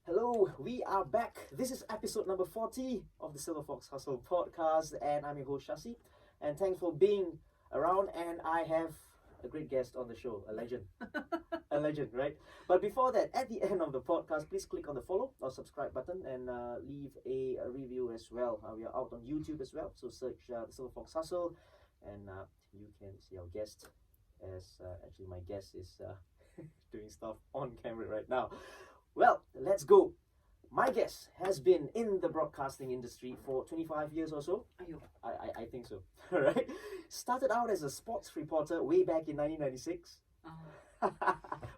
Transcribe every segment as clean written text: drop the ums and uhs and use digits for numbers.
Hello, we are back. This is episode number 40 of the Silverfox Hustle podcast, and I'm your host Shasi. And thanks for being around. And I have a great guest on the show, a legend. A legend, right? But before that, at the end of the podcast, please click on the follow or subscribe button and leave a review as well. We are out on YouTube as well, so search the Silverfox Hustle, and you can see our guest. As actually, my guest is doing stuff on camera right now. Well, let's go. My guest has been in the broadcasting industry for 25 years or so. I think so. Right? Started out as a sports reporter way back in 1996.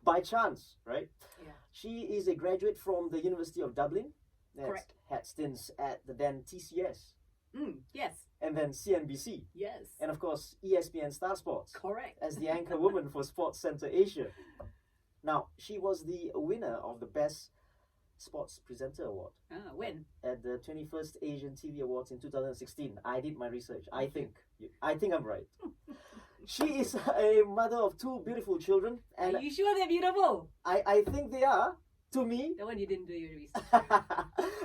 By chance, right? Yeah. She is a graduate from the University of Dublin. Correct. Had stints at the then TCS. Yes. And then CNBC. Yes. And of course, ESPN Star Sports. Correct. As the anchorwoman for Sports Center Asia. Now, she was the winner of the Best Sports Presenter Award. When? At the 21st Asian TV Awards in 2016. I did my research. I think I'm right. She is a mother of two beautiful children. And are you sure they're beautiful? I think they are, to me. The one you didn't do your research.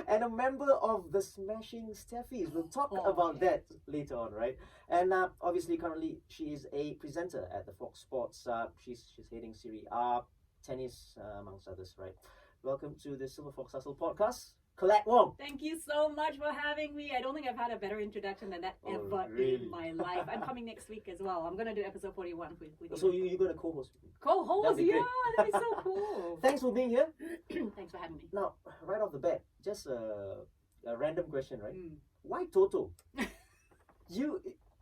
And a member of the Smashing Steffies. We'll talk about that later on, right? And obviously, currently, she is a presenter at the Fox Sports. She's heading Serie A, tennis, amongst others, right? Welcome to the Silverfox Hustle podcast, Colette Wong. Thank you so much for having me. I don't think I've had a better introduction than that ever really? in my life. I'm coming next week as well. I'm going to do episode 41 with you. So you're going to co-host with me? Co-host? Yeah, that'd be so cool. Thanks for being here. Thanks for having me. Now, right off the bat, just a random question, right? Why Toto?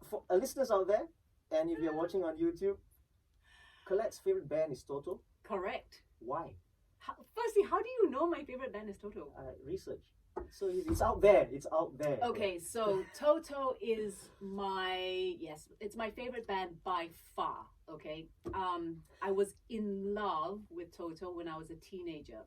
For listeners out there, and if you're watching on YouTube, Colette's favorite band is Toto. Correct. Why? Firstly, how do you know my favorite band is Toto? Research. So it's out there. It's out there. Okay, so Toto is it's my favorite band by far. Okay, I was in love with Toto when I was a teenager.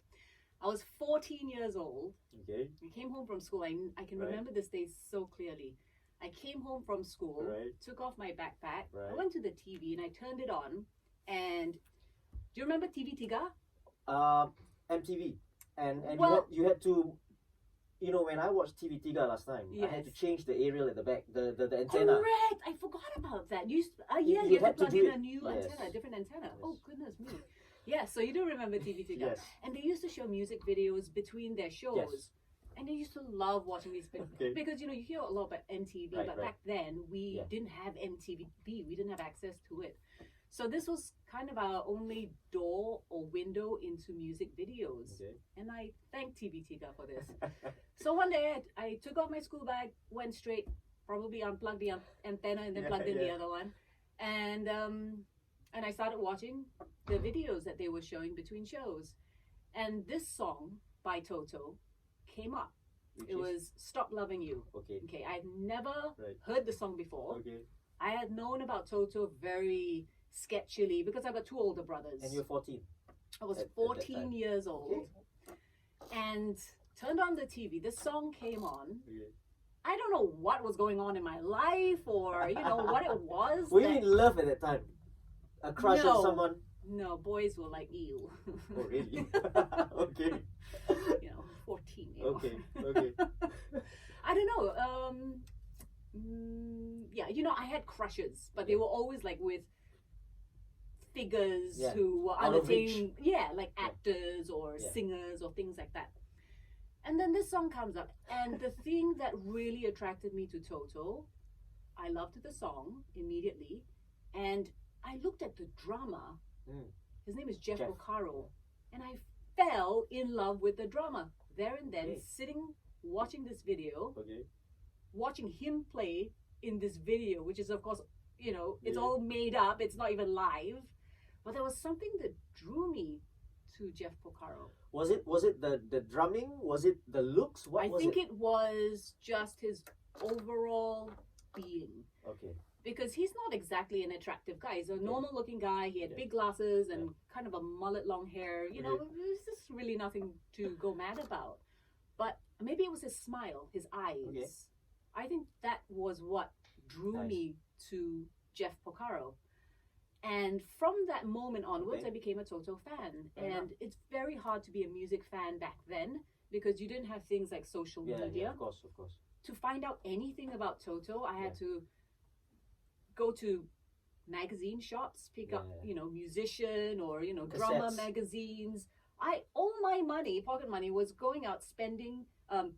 I was 14 years old. Okay. I came home from school. I can remember this day so clearly. I came home from school, took off my backpack, I went to the TV and I turned it on. And do you remember TV Tiga? MTV. And well, you had to, when I watched TV Tiga last time, I had to change the aerial at the back, the antenna. Correct. I forgot about that. You had to plug in a new antenna, a different antenna. Yes. Oh, goodness me. Yeah, so you do remember TV Tiga. Yes. And they used to show music videos between their shows. Yes. And I used to love watching these because you hear a lot about MTV, but back then we didn't have MTV. We didn't have access to it. So this was kind of our only door or window into music videos. Okay. And I thank TV Tiga for this. So one day I took off my school bag, went straight, probably unplugged the antenna and then plugged in the other one. And I started watching the videos that they were showing between shows. And this song by Toto came up. It was Stop Loving You. Okay. I'd never heard the song before. Okay. I had known about Toto very sketchily because I've got two older brothers. And you're 14? I was 14 years old. And turned on the TV. This song came on. Okay. I don't know what was going on in my life or, what it was. Were you in love at that time? A crush on someone? No, boys were like, ew. Oh, really? Okay. 14. Okay. I don't know. I had crushes, but they were always like with figures who were unattained. Yeah, like actors or singers or things like that. And then this song comes up, and the thing that really attracted me to Toto, I loved the song immediately, and I looked at the drummer. His name is Jeff Porcaro, and I fell in love with the drummer there and then, sitting watching this video, watching him play in this video, which is of course it's all made up, it's not even live, but there was something that drew me to Jeff Porcaro. Was it the drumming? Was it the looks? I think it was just his overall being. Okay. Because he's not exactly an attractive guy. He's a normal looking guy. He had big glasses and kind of a mullet long hair. There's just really nothing to go mad about. But maybe it was his smile, his eyes. Okay. I think that was what drew me to Jeff Porcaro. And from that moment onwards, Okay. I became a Toto fan. Fair And enough. it's very hard to be a music fan back then because you didn't have things like social media. Yeah, of course. To find out anything about Toto, I had Yeah. to go to magazine shops, pick up, Yeah. musician or, drummer Cassettes. magazines. All my money, pocket money, was going out spending,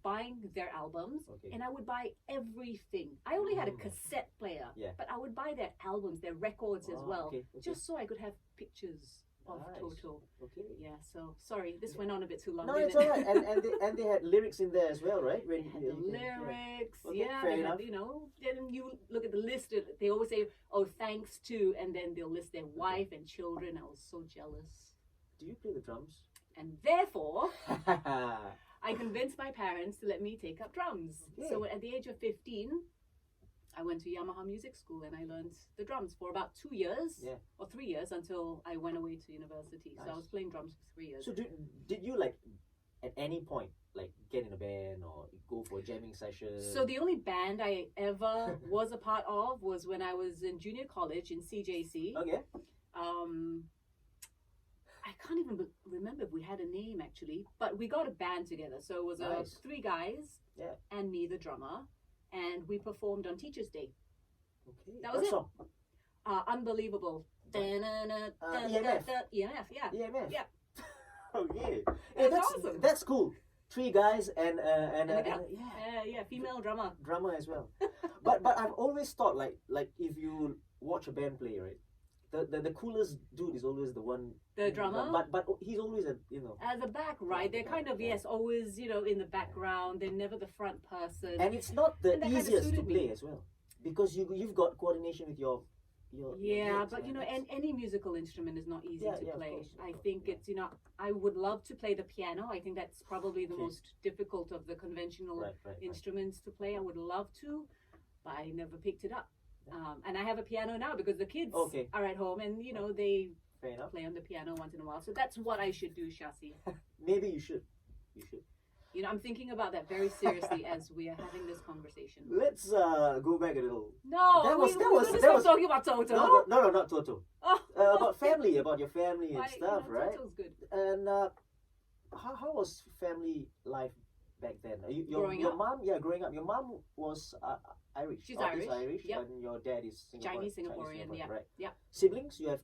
buying their albums, Okay. and I would buy everything. I only had a Mm. cassette player, Yeah. but I would buy their albums, their records as Oh, well, okay. just so I could have pictures of Nice. Toto. Okay. Yeah, so sorry, this went on a bit too long. No, didn't it's it? alright. And they had lyrics in there as well, right? They had the lyrics, Okay, yeah. fair They enough. had, then you look at the list. They always say, "Oh, thanks to," and then they'll list their wife and children. I was so jealous, Do you play the drums? and therefore, I convinced my parents to let me take up drums. Okay. So at the age of 15, I went to Yamaha Music School and I learned the drums for about 2 years or 3 years until I went away to university. So I Nice. was playing drums for 3 years. So did you like at any point like get in a band or go for a jamming session? So the only band I ever was a part of was when I was in junior college in CJC. Okay. I can't even remember if we had a name actually, but we got a band together. So it was Nice. 3 guys and me, the drummer, and we performed on Teachers' Day. Okay. That was What it. song? Unbelievable. EMF. EMF, yeah. EMF. Yeah. Okay. That's that's awesome. That's cool. 3 guys and a girl. yeah, Yeah, female drummer. drummer as well. but I've always thought like if you watch a band play, right? The coolest dude is always the one. The drummer? But he's always at At the back, right? They're kind of, yes, always, in the background. They're never the front person. And it's not the And that kind of easiest to suited play me. as well, because you've got coordination with your Yeah, legs, but man. and any musical instrument is not easy Yeah, to yeah, of play. course, of I course, think yeah. it's I would love to play the piano. I think that's probably the Okay. most difficult of the conventional right. instruments to play. I would love to, but I never picked it up. And I have a piano now because the kids Okay. are at home and they Fair enough. play on the piano once in a while. So that's what I should do, Shasi. Maybe you should. You should. I'm thinking about that very seriously as we are having this conversation. Let's go back a little. No, That was- we that were was- gonna that stop was- talking about Toto. No, not Toto. Oh, About family, about your family and stuff, right? Toto's good. And how was family life back then? Growing your up? mom, growing up. Your mom was Irish. She's Is Irish, Irish, yep. and your dad is Chinese Singaporean, yeah. right? Yeah. Siblings? You have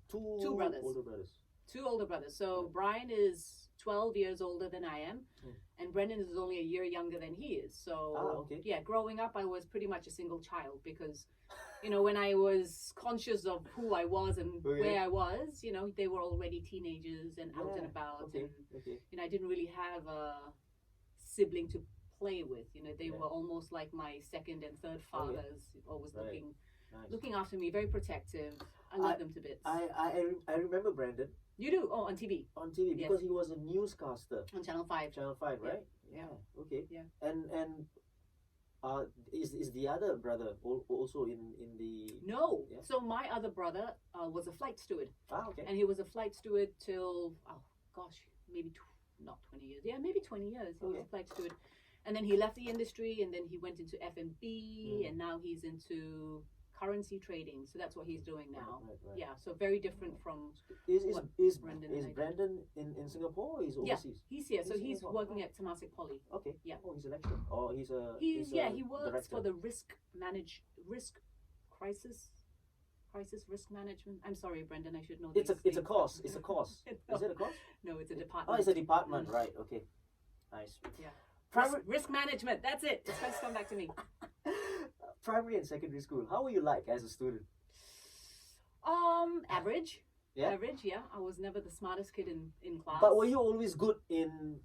two brothers. older brothers. 2 older brothers. So Brian is 12 years older than I am, and Brendan is only a year younger than he is. So Okay. yeah, growing up, I was pretty much a single child because, when I was conscious of who I was and Okay. where I was, they were already teenagers and out and about, Okay. and I didn't really have a sibling to play with. They Yeah. were almost like my second and third fathers, always Right. Nice. looking after me, very protective. I love them to bits. I remember Brandon You do? Oh, on TV. on TV because he was a newscaster. On Channel 5. Channel 5, Yeah. right? Yeah. Okay. Yeah. And is the other brother also in the? No. Yeah. So my other brother was a flight steward. Okay. And he was a flight steward till, maybe not 20 years. Yeah, maybe 20 years he was a Okay. flight steward. And then he left the industry and then he went into F&B and now he's into currency trading. So that's what he's doing now. Right. Yeah, so very different from Is what Brandon and I did. Brandon in Singapore or is Yeah, overseas? he's here. So He's he's Singapore. working at Temasek Poly. Okay. Yeah. Oh, he's a lecturer. Or he's a. He a works director. for the crisis risk management. I'm sorry, Brendan, I should know It's a these things. course. It's a course. No. Is it a course? No, it's a Oh, department. it's a department, right? Okay. Nice. Yeah. Primary, Risk management. That's it. It's supposed to come back to me. primary and secondary school. How were you like as a student? Average. Yeah? Average. Yeah. I was never the smartest kid in class. But were you always good in?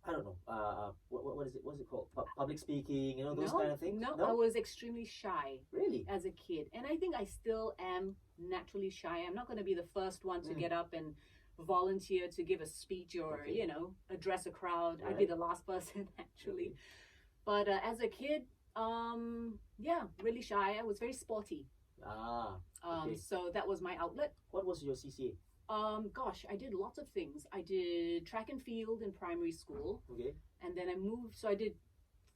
I don't know. What is it? What's it called? Public speaking. Those kind of things. No, I was extremely shy Really. as a kid, and I think I still am naturally shy. I'm not going to be the first one to get up and volunteer to give a speech or Okay. address a crowd. I'd be Right. the last person actually. Okay. But as a kid, really shy. I was very sporty. Okay. So that was my outlet. What was your CCA? I did lots of things. I did track and field in primary school, Okay. and then I moved. So I did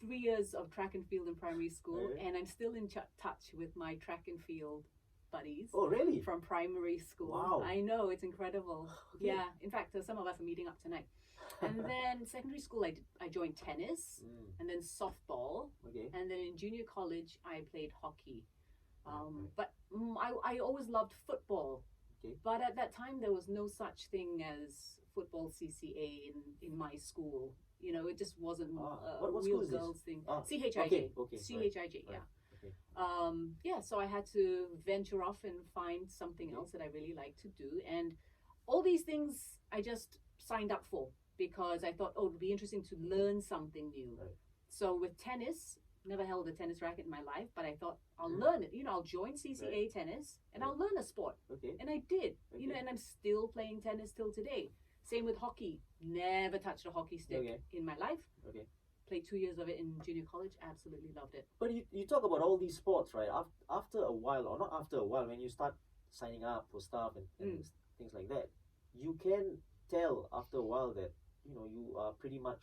3 years of track and field in primary school, Okay. and I'm still in touch with my track and field buddies. Oh, really? From primary school. Wow. I know, it's incredible. Okay. Yeah, in fact, some of us are meeting up tonight. And then secondary school, I joined tennis, and then softball, and then in junior college, I played hockey. But I always loved football. But at that time, there was no such thing as football CCA in my school. You know, it just wasn't a real girls thing. CHIJ. CHIJ, yeah. So I had to venture off and find something else that I really like to do. And all these things I just signed up for because I thought, oh, it'd be interesting to learn something new. So with tennis, never held a tennis racket in my life, but I thought I'll learn it. You know, I'll join CCA tennis and I'll learn a sport. And I did. You know, and I'm still playing tennis till today. Same with hockey. Never touched a hockey stick in my life. Played 2 years of it in junior college. Absolutely loved it. But you talk about all these sports, right? After a while, or not after a while, when you start signing up for stuff and things like that, you can tell after a while that, you know, you are pretty much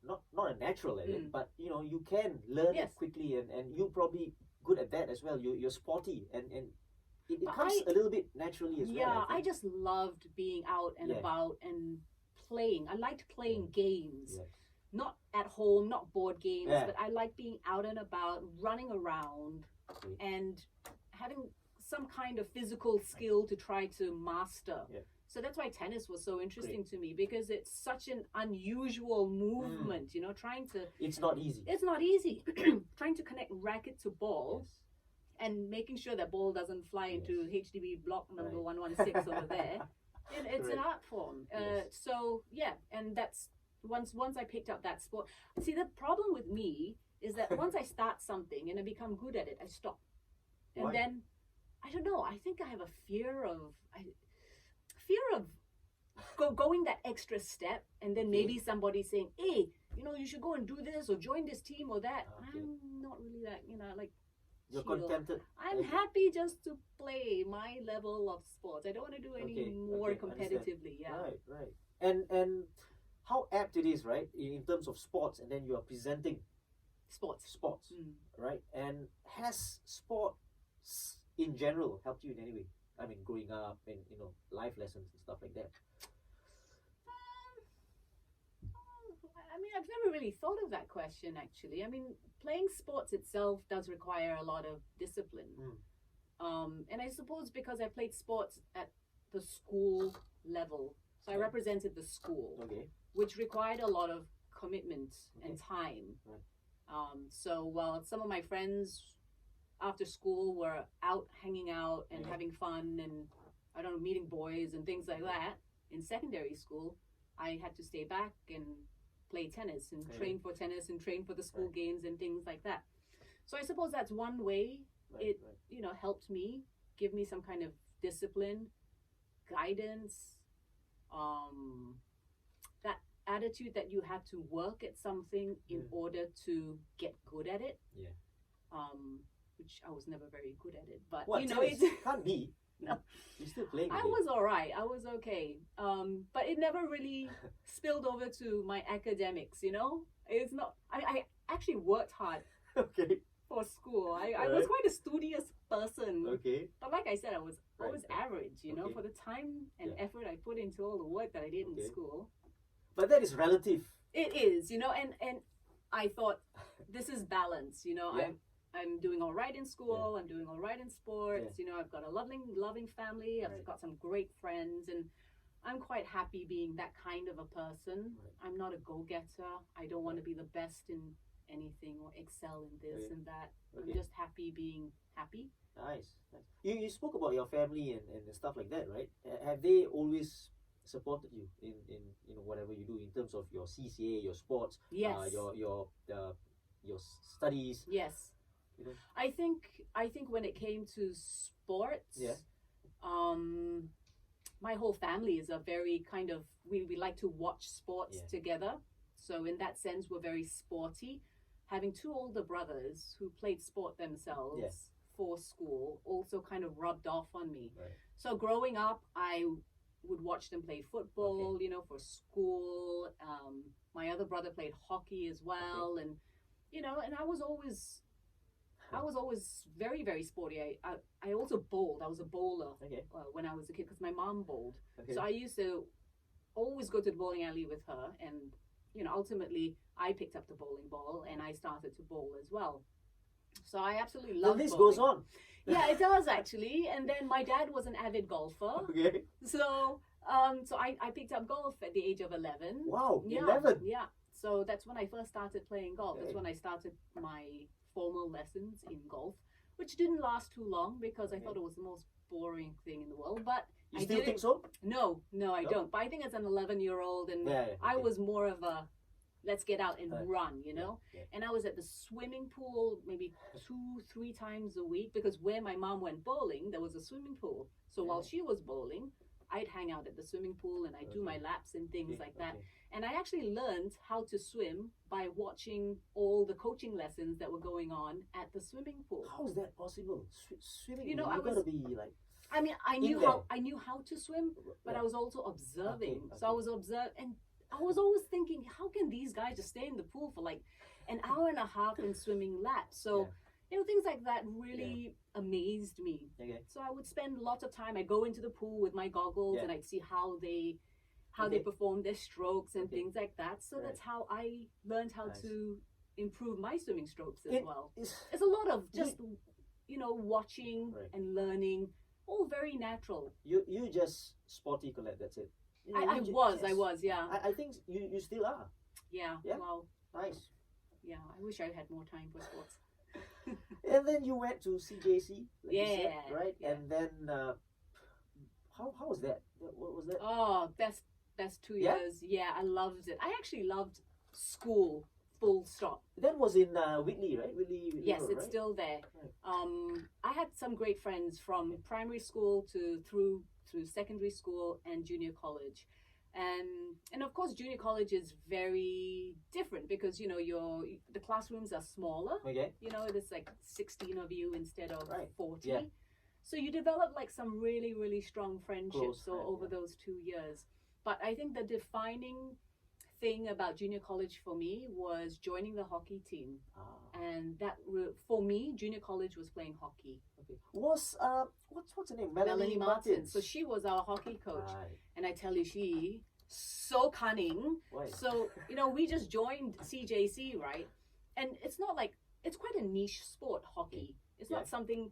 not a natural at it, but you know, you can learn it quickly, and you're probably good at that as well. You're sporty, and it comes a little bit naturally as well. Yeah, I just loved being out and about and playing. I liked playing games. Not at home, not board games, but I like being out and about, running around, and having some kind of physical skill to try to master. So that's why tennis was so interesting to me, because it's such an unusual movement, you know, It's not easy. It's not easy. Trying to connect racket to ball and making sure that ball doesn't fly into HDB block number 116 over there. And it's an art form. So, yeah, and that's, once I picked up that sport. See, the problem with me is that once I start something and I become good at it, I stop. And then, I don't know, I think I have a fear of going that extra step, and then maybe somebody saying, hey, you know, you should go and do this or join this team or that. I'm not really that, you know, like, you're contented. I'm happy just to play my level of sports. I don't want to do any more competitively. Right. And how apt it is, right, in terms of sports, and then you are presenting sports, right? And has sports in general helped you in any way? I mean, growing up and, you know, life lessons and stuff like that. I mean, I've never really thought of that question, actually. I mean, playing sports itself does require a lot of discipline. And I suppose because I played sports at the school level, so I represented the school, which required a lot of commitment and time. So while some of my friends after school were out hanging out and having fun and, I don't know, meeting boys and things like that, in secondary school, I had to stay back and play tennis and train for tennis and train for the school games and things like that. So I suppose that's one way it you know, helped me, give me some kind of discipline, guidance, that attitude that you have to work at something in order to get good at it. Which I was never very good at it, but you know, it can't be. No, you're still playing. I was all right. I was okay. But it never really spilled over to my academics. You know, it's not. I actually worked hard. For school, I was quite a studious person. But like I said, I was average. You know, for the time and effort I put into all the work that I did in school. But that is relative. It is, you know, and I thought this is balance. You know, I'm doing all right in school. I'm doing all right in sports. You know, I've got a loving family. I've got some great friends, and I'm quite happy being that kind of a person. I'm not a go-getter. I don't want to be the best in anything or excel in this and that. I'm just happy being happy. Nice. You spoke about your family and stuff like that, right? Have they always supported you in you know, whatever you do in terms of your CCA, your sports, your studies? Yes. You know? I think when it came to sports, my whole family is a very kind of, we like to watch sports together. So in that sense, we're very sporty. Having two older brothers who played sport themselves for school also kind of rubbed off on me. So growing up, I would watch them play football, you know, for school. My other brother played hockey as well. And, you know, and I was always I was always very, very sporty. I also bowled. I was a bowler when I was a kid because my mom bowled. So I used to always go to the bowling alley with her, and ultimately I picked up the bowling ball and I started to bowl as well. So I absolutely love this bowling. goes on. Yeah, it does actually. And then my dad was an avid golfer. So I picked up golf at the age of 11. Wow, yeah, 11. Yeah. So that's when I first started playing golf. That's when I started my formal lessons in golf, which didn't last too long because I thought it was the most boring thing in the world. But you still think so? No, I don't. But I think as an 11-year-old, and I was more of a let's get out and run, And I was at the swimming pool maybe 2-3 times a week because where my mom went bowling, there was a swimming pool. So while she was bowling, I'd hang out at the swimming pool and I'd do my laps and things like that. And I actually learned how to swim by watching all the coaching lessons that were going on at the swimming pool. How is that possible? Swimming, you gotta be like. I mean, I knew how to swim, but I was also observing. So I was and I was always thinking, how can these guys just stay in the pool for like an hour and a half in swimming laps? So things like that really amazed me. So I would spend lots of time. I'd go into the pool with my goggles and I'd see how they perform their strokes and things like that. So that's how I learned how to improve my swimming strokes as well. It's a lot of just watching and learning, all very natural. You just sporty, Colette, that's it. I was, yeah. I think you still are. Yeah. Wow. Nice. Yeah, I wish I had more time for sports. And then you went to CJC, like you said, right? Yeah. And then how was that? What was that? Oh, best 2 years. Yeah, I loved it. I actually loved school. Full stop. That was in Whitley, right? Whitley yes, Road, it's right? still there. Right. I had some great friends from primary school through secondary school and junior college, and of course junior college is very different because the classrooms are smaller. There's like 16 of you instead of 40. Yeah. So you develop like some really, really strong friendships over those 2 years. But I think the defining thing about junior college for me was joining the hockey team, and that for me junior college was playing hockey. Was what's her name? Melanie Martin. So she was our hockey coach, and I tell you, she so cunning. So we just joined CJC, right? And it's not like it's quite a niche sport, hockey. It's not something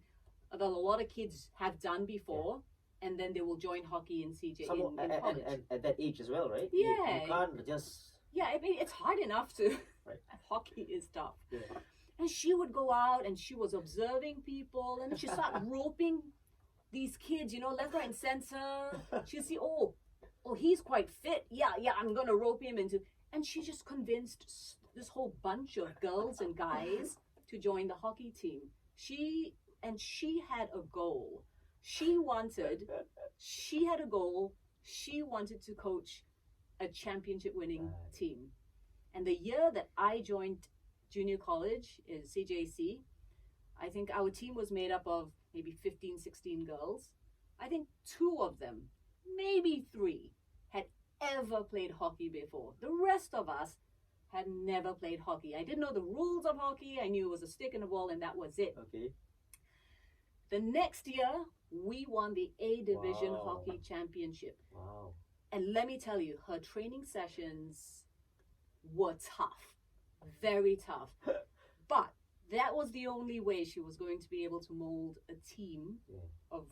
that a lot of kids have done before. And then they will join hockey in CJ in college. And at that age as well, right? Yeah. You can't just... Yeah, I mean, it's hard enough to... Hockey is tough. Yeah. And she would go out and she was observing people and she'd start roping these kids, left, right, and center. She'd see, oh, he's quite fit. Yeah, I'm going to rope him into... And she just convinced this whole bunch of girls and guys to join the hockey team. She had a goal. She had a goal. She wanted to coach a championship winning team. And the year that I joined junior college in CJC, I think our team was made up of maybe 15, 16 girls. I think 2 of them, maybe 3, had ever played hockey before. The rest of us had never played hockey. I didn't know the rules of hockey. I knew it was a stick and a ball and that was it. The next year, we won the A Division Hockey Championship. Wow. And let me tell you, her training sessions were tough. Very tough. But that was the only way she was going to be able to mold a team of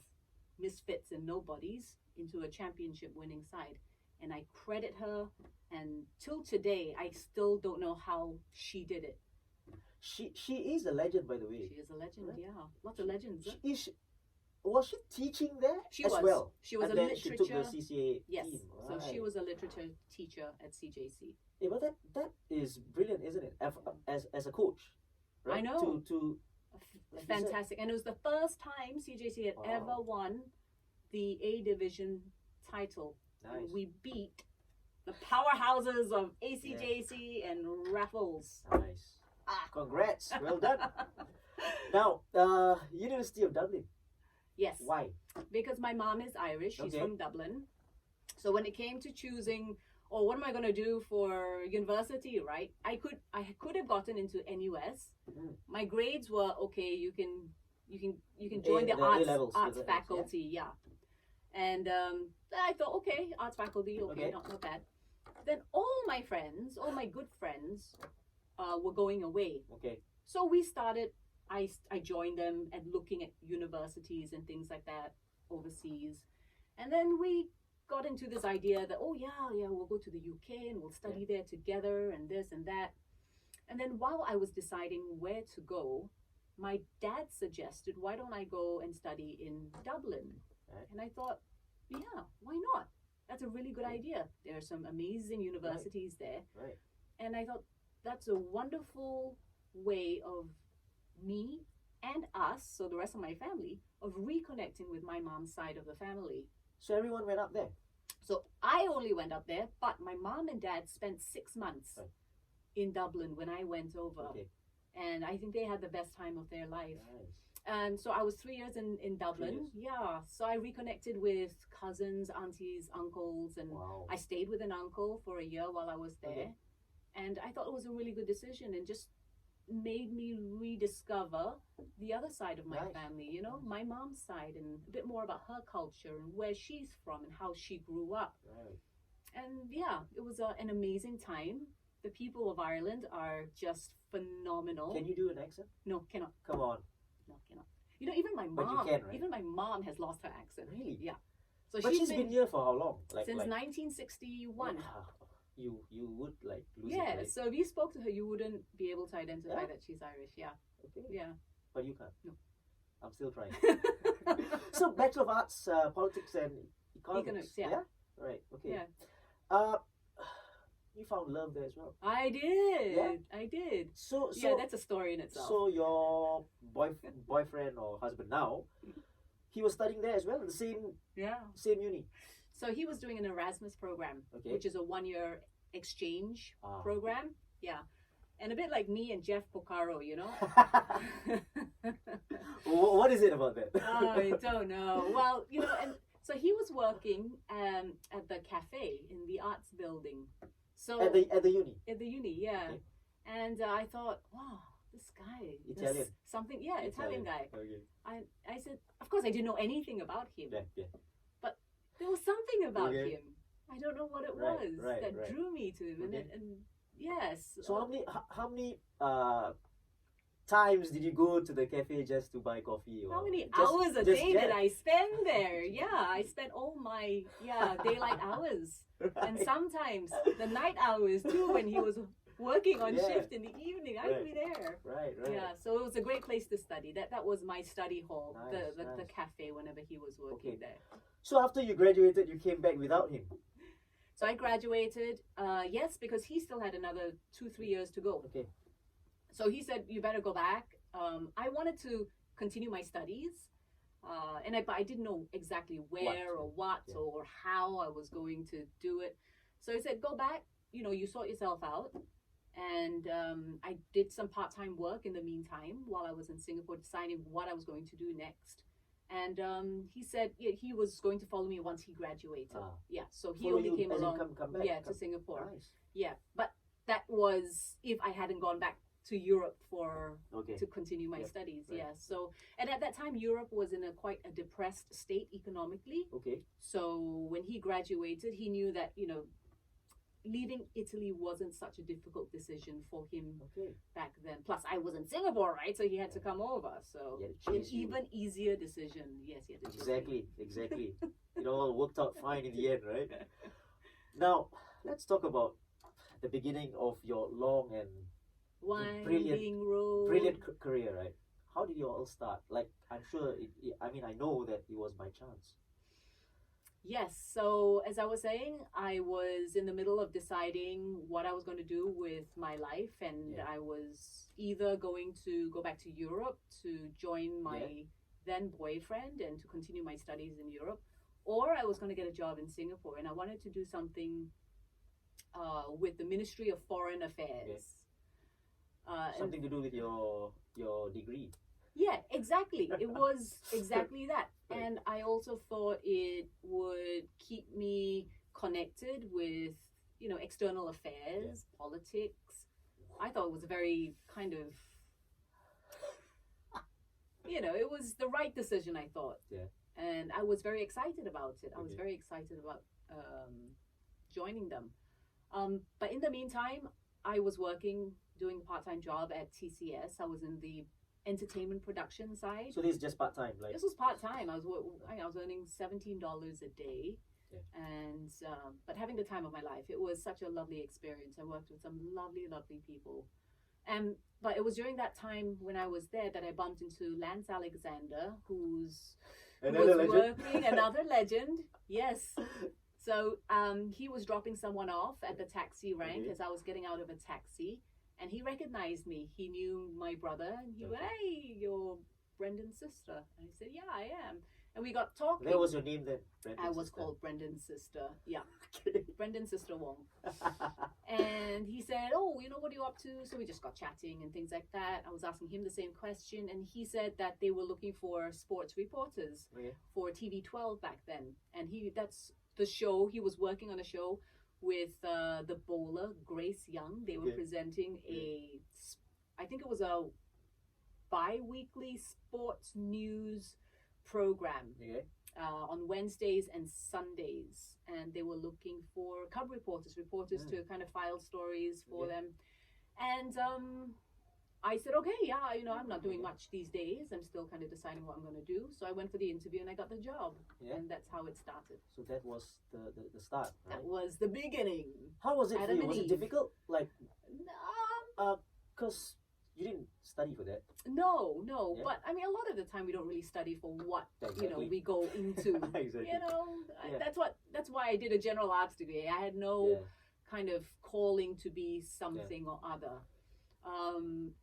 misfits and nobodies into a championship winning side. And I credit her. And till today, I still don't know how she did it. She is a legend, by the way. She is a legend, Lots of legends. Was she teaching there She was a literature. She took the CCA yes. team. Right. So she was a literature teacher at CJC. Yeah, but that is brilliant, isn't it? As a coach, right? I know. To fantastic, and it was the first time CJC had ever won the A Division title. Nice. We beat the powerhouses of ACJC and Raffles. Nice. Congrats. Well done. Now, University of Dublin. Yes. Why? Because my mom is Irish. She's from Dublin. So when it came to choosing or what am I going to do for university, right? I could have gotten into NUS. My grades were okay. You can join the arts faculty, yeah. And I thought, okay, arts faculty, okay. Not bad. Then all my good friends were going away. Okay. So we started, I joined them and looking at universities and things like that overseas. And then we got into this idea that, oh yeah, we'll go to the UK and we'll study there together and this and that. And then while I was deciding where to go, my dad suggested, why don't I go and study in Dublin? Right. And I thought, yeah, why not? That's a really good idea. There are some amazing universities there. Right. And I thought, that's a wonderful way of me and us, so the rest of my family, of reconnecting with my mom's side of the family. So everyone went up there? So I only went up there, but my mom and dad spent 6 months in Dublin when I went over. Okay. And I think they had the best time of their life. Nice. And so I was 3 years in Dublin. Yeah. So I reconnected with cousins, aunties, uncles, and I stayed with an uncle for a year while I was there. Okay. And I thought it was a really good decision and just made me rediscover the other side of my family, you know, my mom's side, and a bit more about her culture and where she's from and how she grew up. Right. And yeah, it was an amazing time. The people of Ireland are just phenomenal. Can you do an accent? No, cannot. Come on. No, cannot. You know, even my mom, but you can, right? Even my mom has lost her accent. Really? Yeah. So but she's been here for how long? Since 1961. You would like lose it, right? So if you spoke to her, you wouldn't be able to identify that she's Irish. Yeah. Okay. Yeah. But you can't. No. I'm still trying. So Bachelor of Arts, Politics and Economics. Yeah. Right. Okay. Yeah. You found love there as well. I did. Yeah? I did. So yeah, that's a story in itself. So your boyfriend or husband now, he was studying there as well, in the same uni. So he was doing an Erasmus program, which is a 1-year exchange program. Yeah. And a bit like me and Jeff Porcaro, you know? What is it about that? I don't know. Well, you know, and so he was working at the cafe in the arts building. So at the uni? At the uni, yeah. Okay. And I thought, wow, this guy. Italian? Italian guy. Okay. I said, of course, I didn't know anything about him. Yeah. But there was something about him. I don't know what it was that drew me to him. Okay. And yes. So how many times did you go to the cafe just to buy coffee? Or how many hours a day did I spend there? Yeah, I spent all my daylight hours. Right. And sometimes the night hours too, when he was working on shift in the evening, I'd be there. Right. Yeah, so it was a great place to study. That was my study hall, the cafe whenever he was working there. So after you graduated, you came back without him? So I graduated, yes, because he still had another 2-3 years to go. Okay. So he said, you better go back. I wanted to continue my studies. But I didn't know exactly where or what or how I was going to do it. So he said, go back, you know, you sort yourself out. And I did some part-time work in the meantime while I was in Singapore, deciding what I was going to do next. And he said he was going to follow me once he graduated. So he only came along to Singapore. Nice. Yeah, but that was if I hadn't gone back to Europe to continue my studies. Right. Yeah. So, and at that time, Europe was in quite a depressed state economically. Okay. So when he graduated, he knew that, you know, leaving Italy wasn't such a difficult decision for him back then. Plus, I was in Singapore, right? So he had to come over. So an even easier decision. Yes, he had to Exactly. It all worked out fine in the end, right? Now, let's talk about the beginning of your long and brilliant career, right? How did you all start? Like, I'm sure, I know that it was by chance. Yes, so as I was saying, I was in the middle of deciding what I was going to do with my life, and I was either going to go back to Europe to join my then boyfriend and to continue my studies in Europe, or I was going to get a job in Singapore, and I wanted to do something with the Ministry of Foreign Affairs. Something to do with your degree. Yeah, exactly. It was exactly that. And I also thought it would keep me connected with external affairs, politics. I thought it was a very kind of, it was the right decision, I thought. Yeah. And I was very excited about it. I was very excited about joining them. But in the meantime, I was doing a part-time job at TCS. I was in the entertainment production side. So this is just part-time? This was part-time. I was earning $17 a day. Yeah. And but having the time of my life. It was such a lovely experience. I worked with some lovely, lovely people. But it was during that time when I was there that I bumped into Lance Alexander, who was working, another legend. Yes. So he was dropping someone off at the taxi rank as I was getting out of a taxi, and he recognized me. He knew my brother, and he went, "Hey, you're Brendan's sister." And I said, "Yeah, I am." And we got talking. What was your name then? I was called Brendan's sister. Yeah. Brendan's sister Wong. And he said, "Oh, what are you up to?" So we just got chatting and things like that. I was asking him the same question, and he said that they were looking for sports reporters for TV12 back then. And that's the show. He was working on a show with the bowler, Grace Young. They were presenting I think it was a bi-weekly sports news program on Wednesdays and Sundays, and they were looking for cub reporters to kind of file stories for them. And I said, okay, I'm not doing much these days. I'm still kind of deciding what I'm going to do. So I went for the interview and I got the job, and that's how it started. So that was the start, right? That was the beginning. How was it for you? Was it difficult? Because you didn't study for that. No. Yeah. But I mean, a lot of the time we don't really study for what we go into. Exactly. That's why I did a general arts degree. I had no kind of calling to be something or other.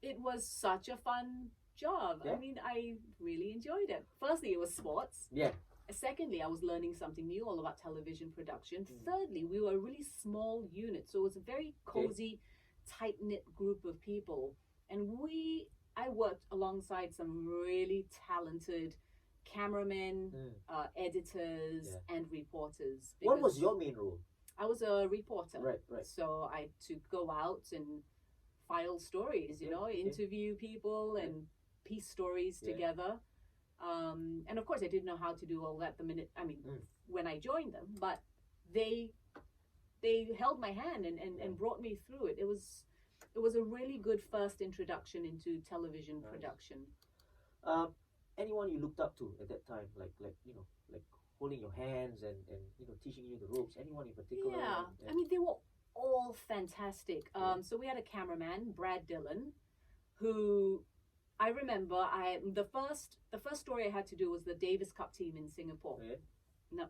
It was such a fun job. I mean, I really enjoyed it. Firstly, it was sports. Yeah. Secondly, I was learning something new all about television production. Thirdly, we were a really small unit, so it was a very cozy, tight-knit group of people. And I worked alongside some really talented cameramen, editors, and reporters. What was your main role? I was a reporter. Right. So I had to go out and file stories, interview people and piece stories together. And of course, I didn't know how to do all that when I joined them, but they held my hand and brought me through it. It was a really good first introduction into television production. Anyone you looked up to at that time, like holding your hands and teaching you the ropes? Anyone in particular? Yeah. I mean, they were all fantastic. So we had a cameraman, Brad Dillon, who I remember. The first story I had to do was the Davis Cup team in Singapore. Now,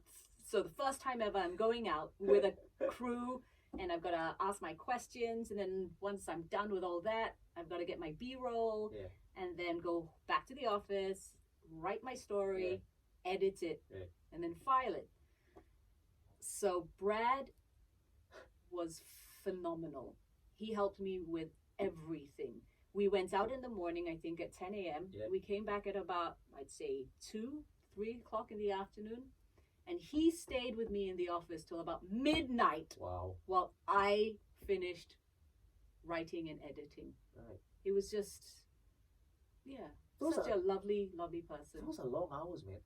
so the first time ever, I'm going out with a crew. And I've got to ask my questions, and then once I'm done with all that, I've got to get my B-roll, and then go back to the office, write my story, edit it, and then file it. So Brad was phenomenal. He helped me with everything. We went out in the morning, I think at 10 a.m. We came back at about, I'd say, 3 o'clock in the afternoon. And he stayed with me in the office till about midnight. Wow. While I finished writing and editing. Right. It was just, such a lovely, lovely person. Those are long hours, man.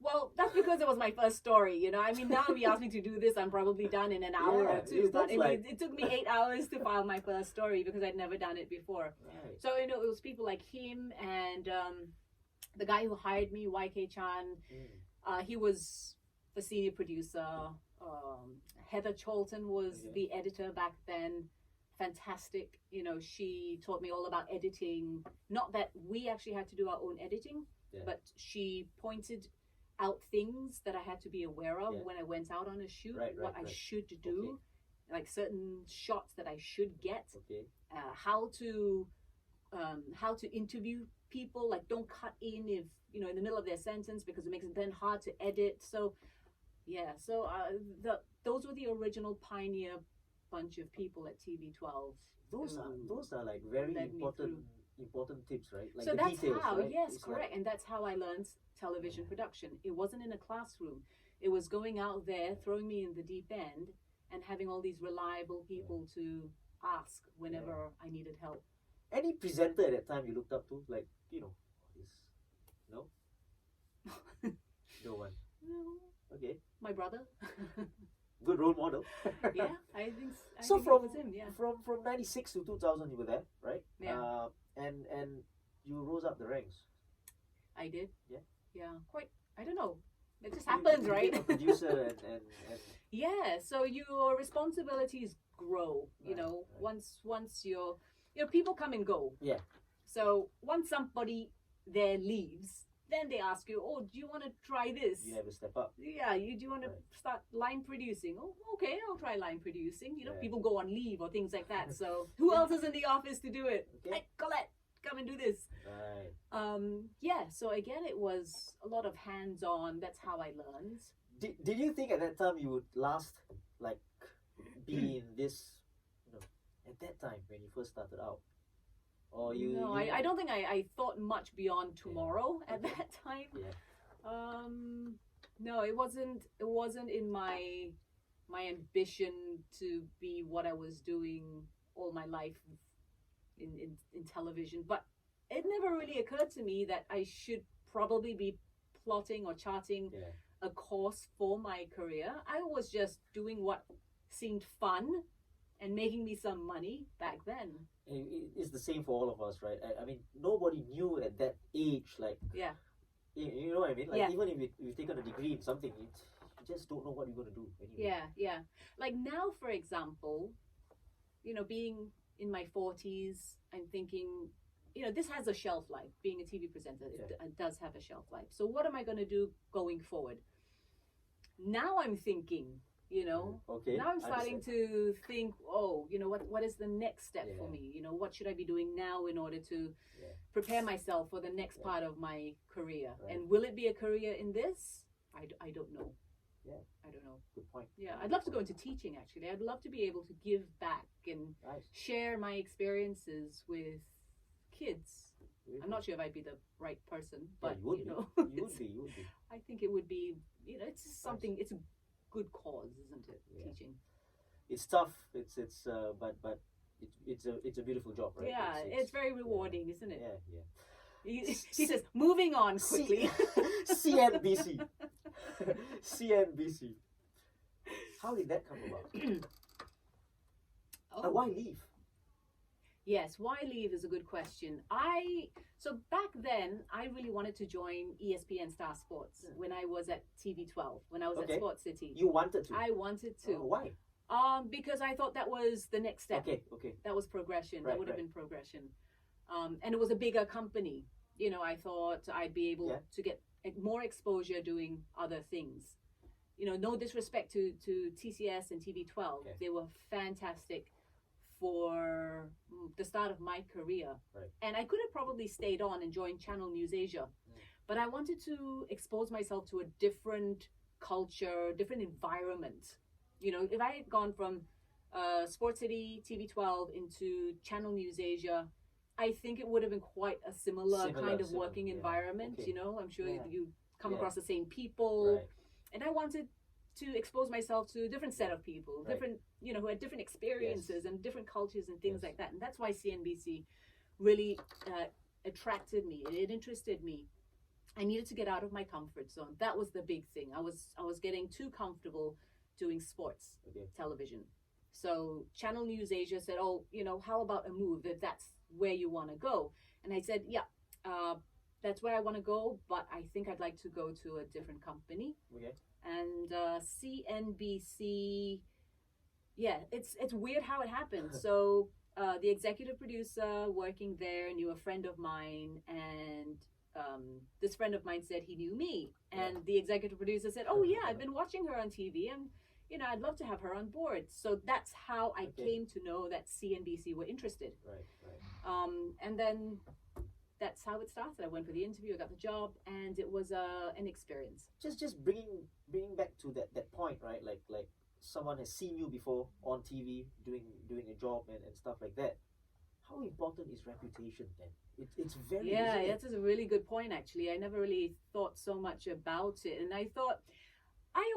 Well, that's because it was my first story, I mean, now if you ask me to do this, I'm probably done in an hour or two. But it took me 8 hours to file my first story because I'd never done it before. Right. So, it was people like him and the guy who hired me, YK Chan. He was the senior producer. Heather Cholton was the editor back then. Fantastic. She taught me all about editing. Not that we actually had to do our own editing, but she pointed out things that I had to be aware of when I went out on a shoot, what I should do, like certain shots that I should get, how to interview people, like don't cut in if in the middle of their sentence because it makes it then hard to edit. So those were the original pioneer bunch of people at TV12. Those are like very important tips, right? Like so the that's details, how, right? yes, correct. And that's how I learned television production. It wasn't in a classroom. It was going out there, throwing me in the deep end, and having all these reliable people to ask whenever I needed help. Any presenter at that time you looked up to, like, this? No? No one. No. Okay. My brother. Good role model. Yeah, I think So it was him. Yeah. From 96 to 2000 you were there, right? Yeah. And you rose up the ranks. I did. Yeah. Yeah. Quite. I don't know. It just happens, right? You became a producer and yeah. So your responsibilities grow. Once you're, people come and go. Yeah. So once somebody there leaves, then they ask you, oh, do you want to try this? You have to step up. Yeah, do you want to start line producing? Oh, okay, I'll try line producing. People go on leave or things like that. So who else is in the office to do it? Okay. Hey, Colette, come and do this. Right. Yeah, so again, it was a lot of hands-on. That's how I learned. Did you think at that time you would last, like, be in this, at that time when you first started out? Or I don't think I thought much beyond tomorrow at that time. Yeah. No, it wasn't in my ambition to be what I was doing all my life in television. But it never really occurred to me that I should probably be plotting or charting a course for my career. I was just doing what seemed fun and making me some money back then. It's the same for all of us, right? I mean, nobody knew at that age, like, you know what I mean? Like, even if you've taken a degree in something, you just don't know what you're going to do anyway. Yeah. Like now, for example, being in my 40s, I'm thinking, this has a shelf life. Being a TV presenter, it does have a shelf life. So what am I going to do going forward? Now I'm thinking, Okay. now I'm starting to think, what is the next step for me? What should I be doing now in order to prepare myself for the next part of my career? Right. And will it be a career in this? I don't know. Yeah. I don't know. Good point. Yeah, I'd love to go into teaching, actually. I'd love to be able to give back and share my experiences with kids. Really? I'm not sure if I'd be the right person, but you would be. I think it would be, it's just something, it's a good cause, isn't it? Yeah. Teaching. It's tough. But it's a beautiful job, right? Yeah, it's very rewarding, isn't it? Yeah. He says, moving on quickly. CNBC. CNBC. How did that come about? Why leave? Yes, why leave is a good question. So back then, I really wanted to join ESPN Star Sports when I was at TV12, when I was at Sports City. You wanted to? I wanted to. Why? Because I thought that was the next step. Okay. That was progression. That would have been progression. And it was a bigger company. I thought I'd be able to get more exposure doing other things. No disrespect to TCS and TV12. Okay. They were fantastic for the start of my career. Right. And I could have probably stayed on and joined Channel News Asia. But I wanted to expose myself to a different culture, different environment. If I had gone from Sports City, TV12 into Channel News Asia, I think it would have been quite a similar kind of working environment. Okay. I'm sure you come across the same people. Right. And I wanted to expose myself to a different set of people, different, who had different experiences and different cultures and things like that. And that's why CNBC really attracted me. It interested me. I needed to get out of my comfort zone. That was the big thing. I was getting too comfortable doing sports television. So Channel News Asia said, how about a move if that's where you want to go? And I said, that's where I want to go, but I think I'd like to go to a different company. Okay. And CNBC, it's weird how it happened. So the executive producer working there knew a friend of mine, and this friend of mine said he knew me. And the executive producer said, I've been watching her on TV, and I'd love to have her on board. So that's how I came to know that CNBC were interested. Right. And then that's how it started. I went for the interview, I got the job, and it was an experience. Just bringing back to that point, right? Like someone has seen you before on TV doing a job and stuff like that. How important is reputation then? It's very that's a really good point, actually. I never really thought so much about it. And I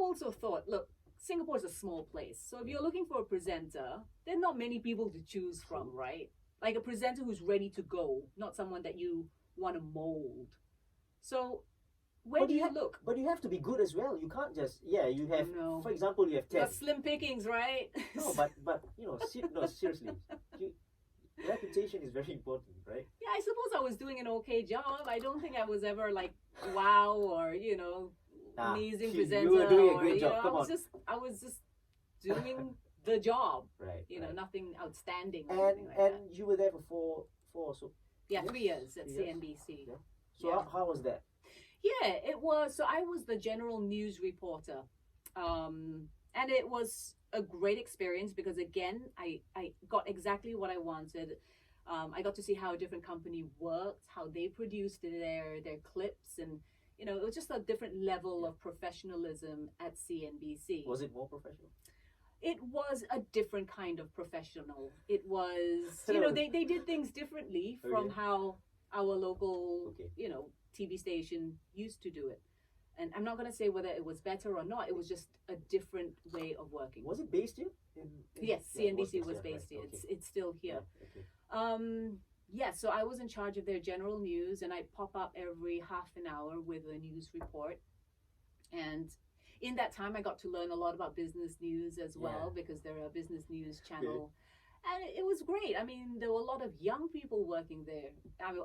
also thought, look, Singapore is a small place. So if you're looking for a presenter, there are not many people to choose from, right? Like a presenter who's ready to go, not someone that you want to mold. So where do you look? But you have to be good as well. You can't just, you have, for example, you have 10. Got slim pickings, right? No, but seriously. Reputation is very important, right? Yeah, I suppose I was doing an okay job. I don't think I was ever like wow or amazing presenter. You were doing a great job. Come on. I was just doing the job. Right. Nothing outstanding. And you were there for 4 or so. Yeah, 3 years at CNBC. Yeah. So how was that? Yeah, it was. So I was the general news reporter, and it was a great experience because again, I got exactly what I wanted. I got to see how a different company worked, how they produced their clips, and it was just a different level of professionalism at CNBC. Was it more professional? It was a different kind of professional. It was, they did things differently from how our local, TV station used to do it. And I'm not going to say whether it was better or not. It was just a different way of working. Was it based here? Yes, CNBC was based here. Okay. It's still here. Yeah, okay. So I was in charge of their general news, and I'd pop up every half an hour with a news report. And in that time, I got to learn a lot about business news as well, because they're a business news channel. And it was great. I mean, there were a lot of young people working there.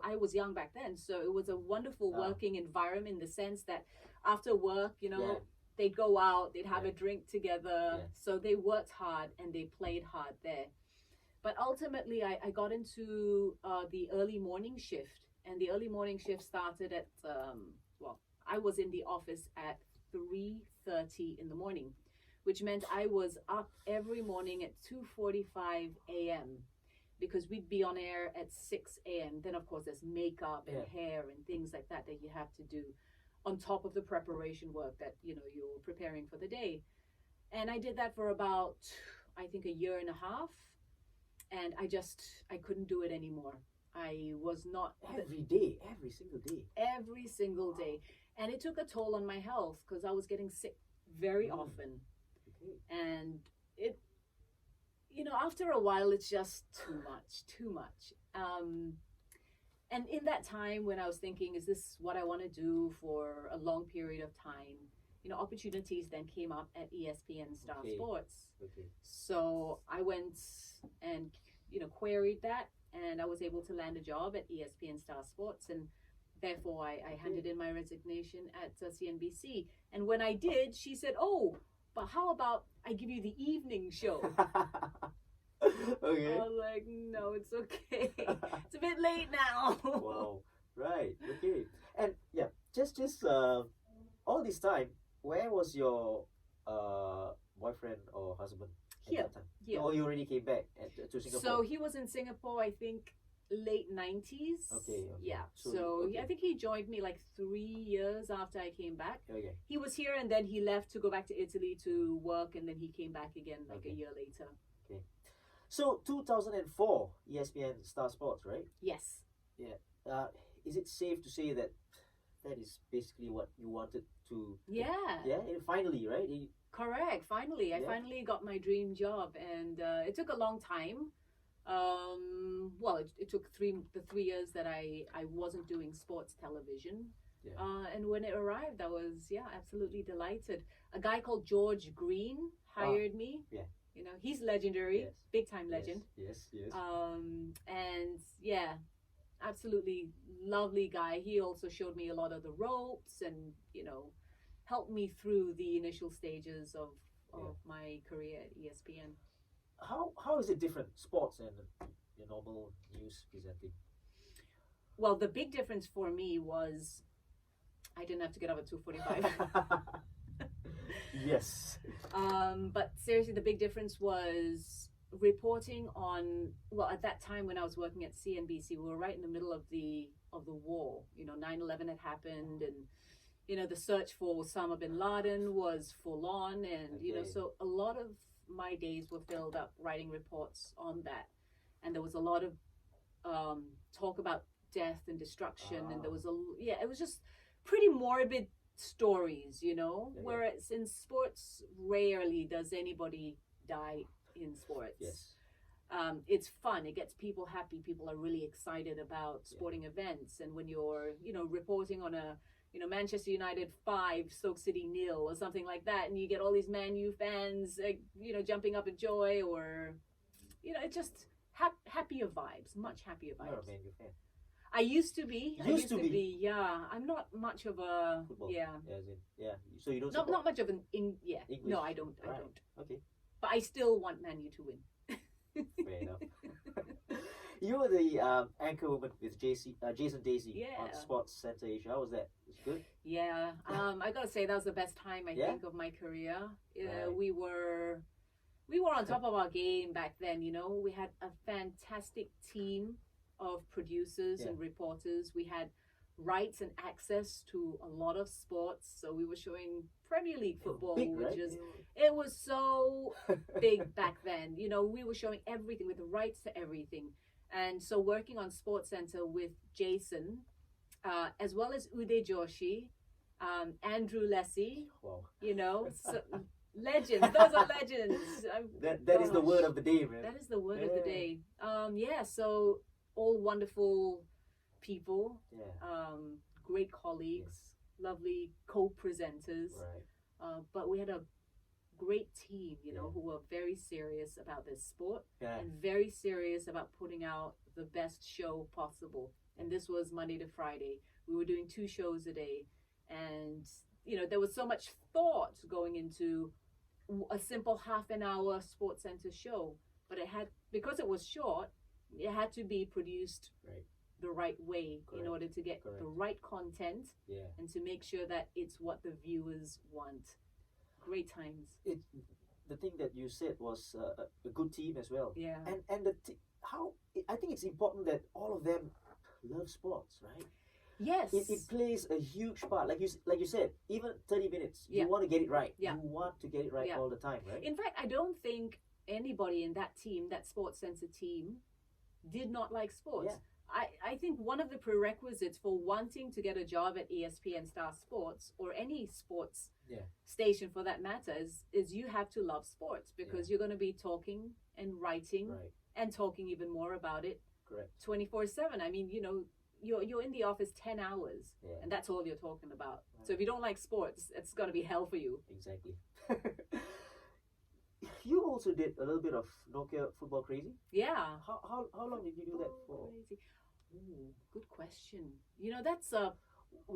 I was young back then, so it was a wonderful working environment in the sense that after work, they'd go out, they'd have a drink together. Yeah. So they worked hard and they played hard there. But ultimately, I got into the early morning shift. And the early morning shift started at, I was in the office at 3:30 in the morning, which meant I was up every morning at 2:45 a.m. because we'd be on air at 6 a.m. Then, of course, there's makeup and hair and things like that you have to do on top of the preparation work that, you're preparing for the day. And I did that for about, I think, a year and a half. And I couldn't do it anymore. I was not... Every single day. And it took a toll on my health because I was getting sick very often. Okay. And it, after a while, it's just too much. And in that time when I was thinking, is this what I want to do for a long period of time? Opportunities then came up at ESPN Star Sports. Okay. So I went and, queried that, and I was able to land a job at ESPN Star Sports, and therefore I handed in my resignation at CNBC. And when I did, she said, "Oh, but how about I give you the evening show?" Okay. I was like, "No, it's okay. It's a bit late now." Wow. Right. Okay. And just all this time, where was your boyfriend or husband at that time? Here. Or you already came back to Singapore? So he was in Singapore, I think, late 90s. Okay. Yeah. So I think he joined me like 3 years after I came back. Okay. He was here and then he left to go back to Italy to work, and then he came back again like a year later. Okay. So 2004, ESPN Star Sports, right? Yes. Yeah. Is it safe to say that is basically what you wanted to? Yeah. Yeah. Finally, right? Correct. Finally, I finally got my dream job, and it took a long time. It took the 3 years that I wasn't doing sports television. Yeah. And when it arrived, I was absolutely delighted. A guy called George Green hired me. Yeah. He's legendary, big time legend. Yes. And absolutely lovely guy. He also showed me a lot of the ropes and helped me through the initial stages of my career at ESPN. How is it different, sports and your normal news presenting? Well, the big difference for me was I didn't have to get up at 2:45. Yes. But seriously, the big difference was reporting on, at that time when I was working at CNBC, we were right in the middle of the war. 9/11 had happened, and the search for Osama bin Laden was full on, and so a lot of my days were filled up writing reports on that, and there was a lot of talk about death and destruction, and there was it was just pretty morbid stories, you know, whereas in sports, rarely does anybody die in sports. Yes. It's fun. It gets people happy. People are really excited about sporting events. And when you're, you know, reporting on a, you know, Manchester United 5, Stoke City 0 or something like that, and you get all these Man U fans, you know, jumping up in joy, or, you know, it's just happier vibes, much happier vibes. You're a Man U fan. I used to be. Used to be. Yeah. I'm not much of a Football. yeah. Yeah. So you don't. Not much of an English. No, I don't. Right. I don't. Okay. But I still want Man U to win. Fair enough. You were the anchor woman with Jason Daisy on Sports Center Asia. How was that? Was it good? Yeah. I gotta say that was the best time I think of my career. Right. We were on top of our game back then. You know, we had a fantastic team of producers and reporters. We had rights and access to a lot of sports, so we were showing Premier League football, it was so big back then. You know, we were showing everything with the rights to everything. And so working on Sports Center with Jason, as well as Uday Joshi, Andrew Lessie, you know, so, legends. Those are legends. That is the word of the day, man. That is the word of the day. So all wonderful people, great colleagues, lovely co-presenters. Right. But we had a great team, you know, who were very serious about this sport and very serious about putting out the best show possible. And this was Monday to Friday. We were doing 2 shows a day. And, you know, there was so much thought going into a simple half an hour Sports Center show. But it had, because it was short, it had to be produced the right way in order to get the right content and to make sure that it's what the viewers want. Great times. The thing that you said was a good team as well. Yeah. And I think it's important that all of them love sports, right? Yes. It plays a huge part. Like you said, even 30 minutes, you want to get it right. Yeah. You want to get it right all the time, right? In fact, I don't think anybody in that team, that Sports Center team, did not like sports. Yeah. I think one of the prerequisites for wanting to get a job at ESPN Star Sports or any sports station for that matter is you have to love sports, because you're going to be talking and writing and talking even more about it 24/7. I mean, you know, you're in the office 10 hours and that's all you're talking about. Right. So if you don't like sports, it's going to be hell for you. Exactly. You also did a little bit of Nokia Football Crazy? Yeah. How long did you do that for? Crazy. Ooh, good question. You know, that's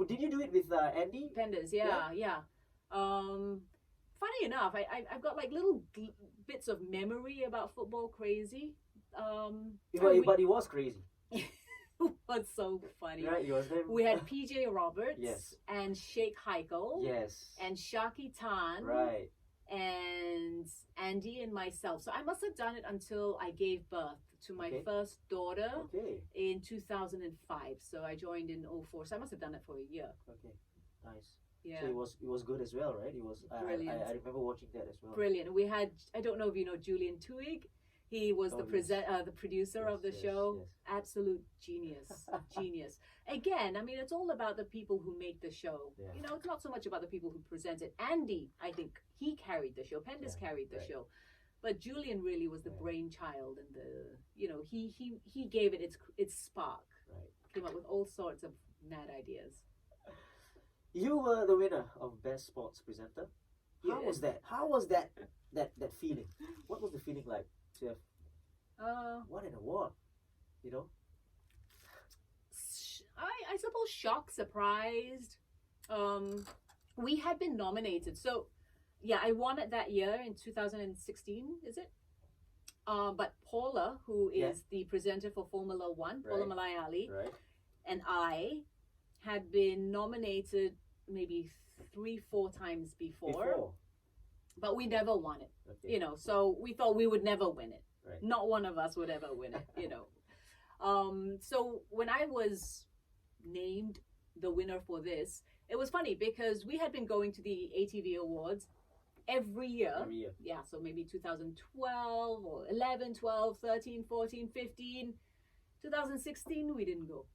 did you do it with Andy? Penders, yeah. Funny enough, I've got like little bits of memory about Football Crazy. But it was crazy. What's so funny? Right, it was we had PJ Roberts and Sheikh Heikel and Shaki Tan and Andy and myself. So I must have done it until I gave birth to my first daughter in 2005. So I joined in 2004. So I must have done it for a year. Okay, nice. Yeah. So it was good as well, right? It was brilliant. I remember watching that as well. Brilliant. We had, I don't know if you know Julian Twig. He was the producer of the show. Yes. Absolute genius. Genius. Again, I mean, it's all about the people who make the show. Yeah. You know, it's not so much about the people who present it. Andy, I think he carried the show. Penders carried the show. But Julian really was the brainchild, and he gave it its spark. Right. Came up with all sorts of mad ideas. You were the winner of Best Sports Presenter. How was that? How was that feeling? What was the feeling like to have won an award? You know? I suppose shocked, surprised. We had been nominated. So, yeah, I won it that year in 2016, is it? But Paula, who is the presenter for Formula One, Paula Malayali, and I had been nominated maybe 3-4 times before, but we never won it. Okay. You know, so we thought we would never win it. Right. Not one of us would ever win it. You know. So when I was named the winner for this, it was funny because we had been going to the ATV Awards every year. Yeah, so maybe 2012 or 11, 12, 13, 14, 15. 2016, we didn't go.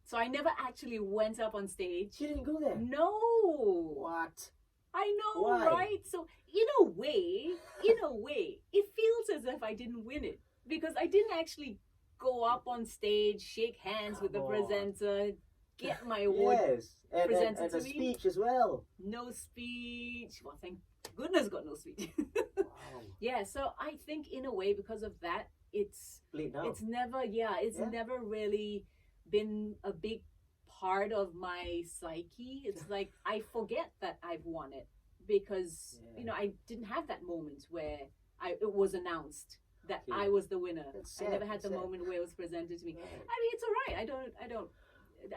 So I never actually went up on stage. You didn't go there? No. What? I know, Why? right? So in a way, it feels as if I didn't win it because I didn't actually go up on stage, shake hands with the presenter, get my award presented and to a me. speech as well. No speech. Well, thank goodness got no speech. Wow. Yeah, so I think in a way because of that, it's never really been a big part of my psyche. It's like I forget that I've won it because I didn't have that moment where it was announced that I was the winner. I never had the moment where it was presented to me. Right. I mean, it's all right.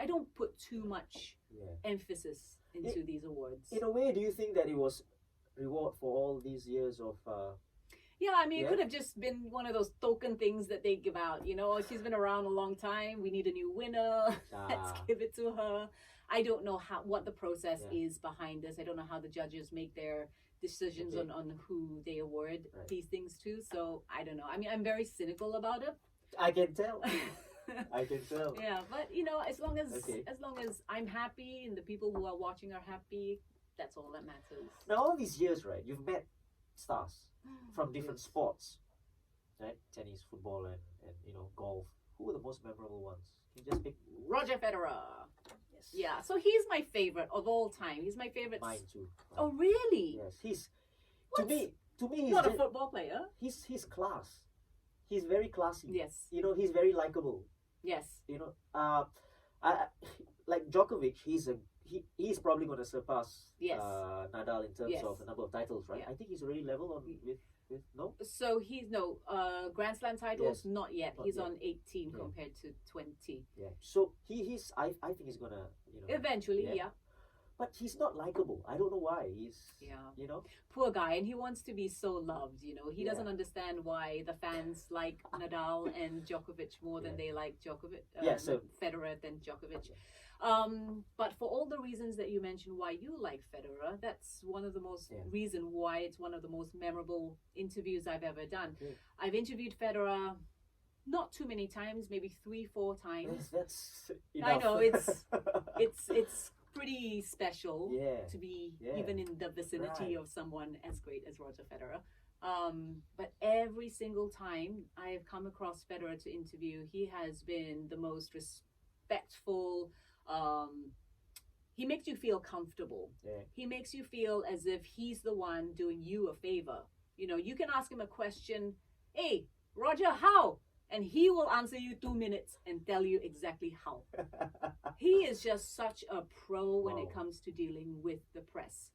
I don't put too much emphasis into these awards. In a way, do you think that it was reward for all these years of? Yeah, I mean, it could have just been one of those token things that they give out. She's been around a long time. We need a new winner. Let's give it to her. I don't know what the process is behind this. I don't know how the judges make their decisions on who they award these things to. So I don't know. I mean, I'm very cynical about it. I can tell. I can tell. Yeah, but as long as I'm happy and the people who are watching are happy, that's all that matters. Now, all these years, right? You've met stars from different sports, right? Tennis, football, and golf. Who were the most memorable ones? Can you just pick? Roger Federer. Yes. Yeah, so he's my favorite of all time. He's my favorite. Mine too. Oh, really? Yes, he's to me he's not a football player. He's class. He's very classy. Yes. He's very likable. Yes. Like Djokovic, he's probably going to surpass Nadal in terms of the number of titles, right? I think he's already level on with no. So he's Grand Slam titles, not yet. He's on 18 compared to 20. Yeah. So he's I think he's gonna eventually, yeah. But he's not likable. I don't know why. He's poor guy, and he wants to be so loved. He doesn't understand why the fans like Nadal and Djokovic more than they like Federer than Djokovic. But for all the reasons that you mentioned why you like Federer, that's one of the most reason why it's one of the most memorable interviews I've ever done. I've interviewed Federer not too many times, maybe 3-4 times. That's enough. I know it's pretty special to be even in the vicinity of someone as great as Roger Federer. But every single time I've come across Federer to interview, he has been the most respectful. He makes you feel comfortable. He makes you feel as if he's the one doing you a favor. You can ask him a question, hey, Roger, how? And he will answer you 2 minutes and tell you exactly how. He is just such a pro when it comes to dealing with the press.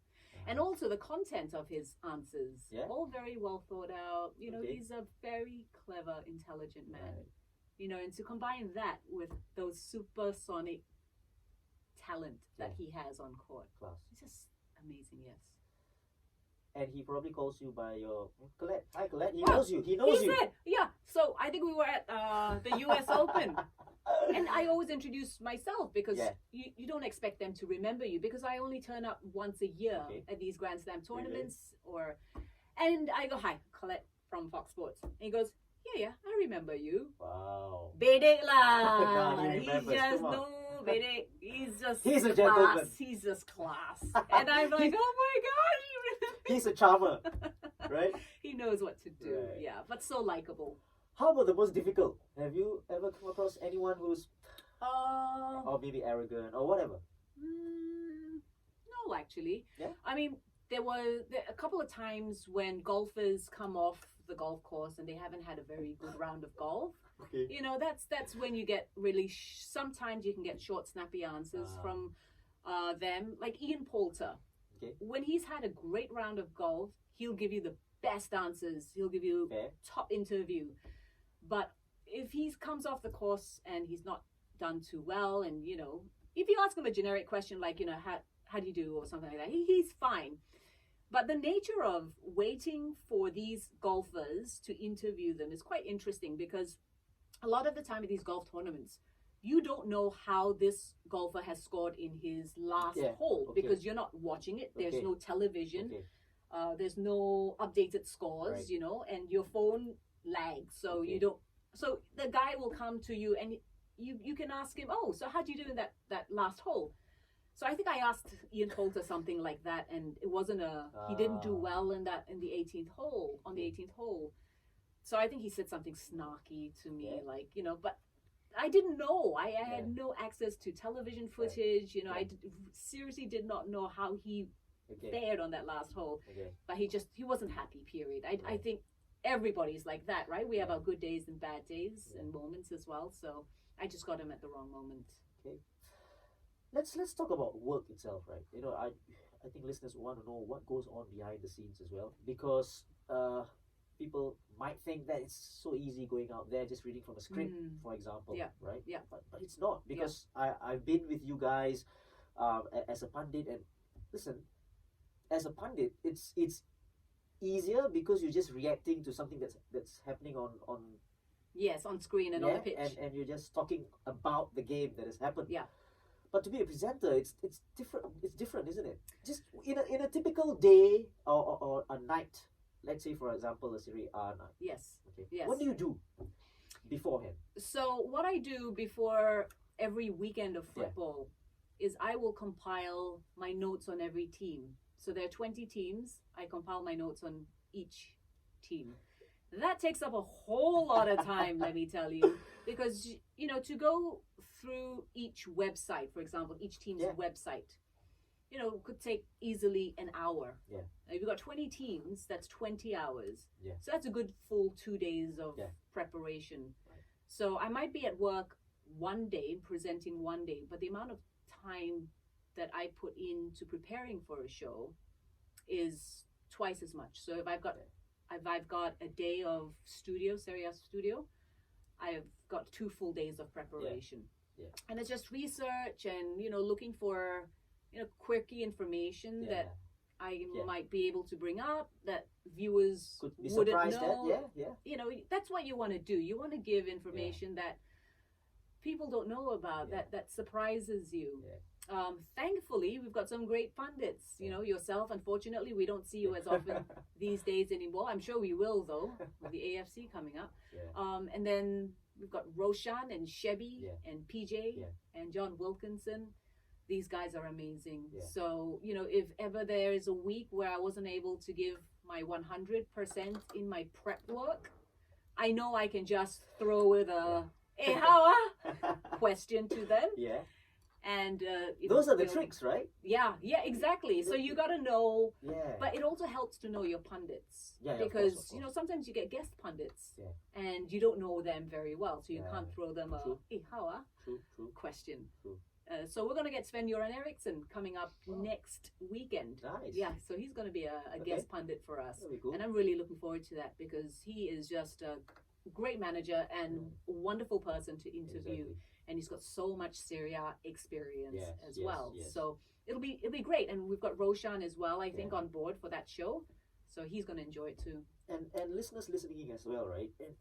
And also the content of his answers, all very well thought out. He's a very clever, intelligent man. And to combine that with those supersonic talent that he has on court. Class. It's just amazing, yes. And he probably calls you by your Colette. Hi, Colette. He knows you. He knows you. Said, so I think we were at the US Open. And I always introduce myself because you don't expect them to remember you because I only turn up once a year at these Grand Slam tournaments. And I go, hi, Colette from Fox Sports. And he goes, yeah, I remember you. Wow. Bedek lah. No, He's a class. gentleman. He's just class. And I'm like, oh my God, you remember. He's a charmer, right? He knows what to do. Yeah, but so likable. How about the most difficult? Have you ever come across anyone who's or maybe arrogant or whatever? No, actually. Yeah. I mean, there were a couple of times when golfers come off the golf course and they haven't had a very good round of golf. Okay. That's when you get really. Sometimes you can get short, snappy answers from them, like Ian Poulter. Okay. When he's had a great round of golf, he'll give you the best answers. He'll give you top interview. But if he comes off the course and he's not done too well, and if you ask him a generic question like how do you do or something like that, he's fine. But the nature of waiting for these golfers to interview them is quite interesting because a lot of the time at these golf tournaments, you don't know how this golfer has scored in his last hole because you're not watching it. There's no television. There's no updated scores, and your phone lags. So you don't. So the guy will come to you and you can ask him, oh, so how'd you do in that last hole? So I think I asked Ian Poulter something like that, and it wasn't he didn't do well in the 18th hole, on the 18th hole. So I think he said something snarky to me, like, but I didn't know. I had no access to television footage. I seriously did not know how he fared on that last hole. But he wasn't happy, period. I think everybody's like that, right? We have our good days and bad days and moments as well. So I just got him at the wrong moment. Okay. Let's talk about work itself, right? I think listeners want to know what goes on behind the scenes as well, because people might think that it's so easy going out there just reading from a script, for example, right? Yeah. But it's not, because I've been with you guys as a pundit, and listen, as a pundit, it's easier because you're just reacting to something that's happening on on screen and on the pitch, and you're just talking about the game that has happened. Yeah. But to be a presenter, it's different. It's different, isn't it? Just in a typical day or a night. Let's say, for example, a Serie A night. Yes. Okay. Yes. What do you do beforehand? So what I do before every weekend of football is I will compile my notes on every team. So there are 20 teams. I compile my notes on each team. That takes up a whole lot of time, let me tell you, because to go through each website, for example, each team's website, could take easily an hour. Yeah. Now, if you've got 20 teams, that's 20 hours. Yeah. So that's a good full 2 days of preparation. Right. So I might be at work one day, presenting one day, but the amount of time that I put into preparing for a show is twice as much. So if I've got a day of studio, Serie A studio, I've got 2 full days of preparation. Yeah. And it's just research and, looking for, quirky information that I might be able to bring up that viewers wouldn't know. That's what you want to do. You want to give information that people don't know about, that surprises you. Yeah. Thankfully, we've got some great pundits. Yourself, unfortunately, we don't see you as often these days anymore. I'm sure we will, though, with the AFC coming up. Yeah. And then we've got Roshan and Shebby and PJ and John Wilkinson. These guys are amazing. Yeah. So, if ever there is a week where I wasn't able to give my 100% in my prep work, I know I can just throw with a "Hey, how question to them. Yeah. And those are the tricks, right? Yeah, exactly. So you got to know. Yeah. But it also helps to know your pundits. Yeah, because of course. Sometimes you get guest pundits and you don't know them very well, so you can't throw them a how question. True. So we're going to get Sven-Göran Eriksson coming up next weekend. Nice. Yeah, so he's going to be a guest pundit for us. That'll be cool. And I'm really looking forward to that because he is just a great manager and a wonderful person to interview. Exactly. And he's got so much Serie A experience as well. Yes. So it'll be great. And we've got Roshan as well, I think, on board for that show. So he's going to enjoy it too. And listeners listening as well, right? And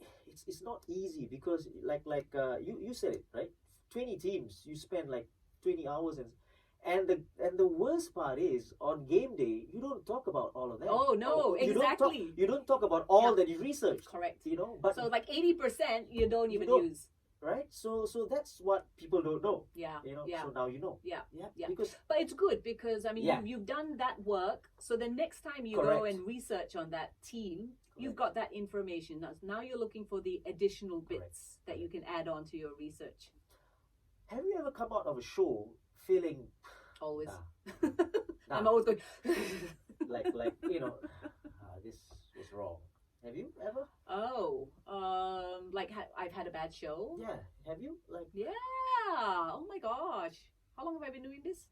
it's not easy because like you said it, right? 20 teams, you spend like 20 hours and the worst part is on game day you don't talk about all of that. Oh no, exactly. You don't talk about all that you researched. Correct. But so like 80% you don't even use. Right? So that's what people don't know. Yeah. So now you know. Yeah. But it's good because you've done that work. So the next time you go and research on that team, you've got that information. Now you're looking for the additional bits that you can add on to your research. Have you ever come out of a show feeling always? I'm always going like this was wrong. Have you ever? Oh, I've had a bad show. Yeah. Have you? Yeah. Oh my gosh. How long have I been doing this?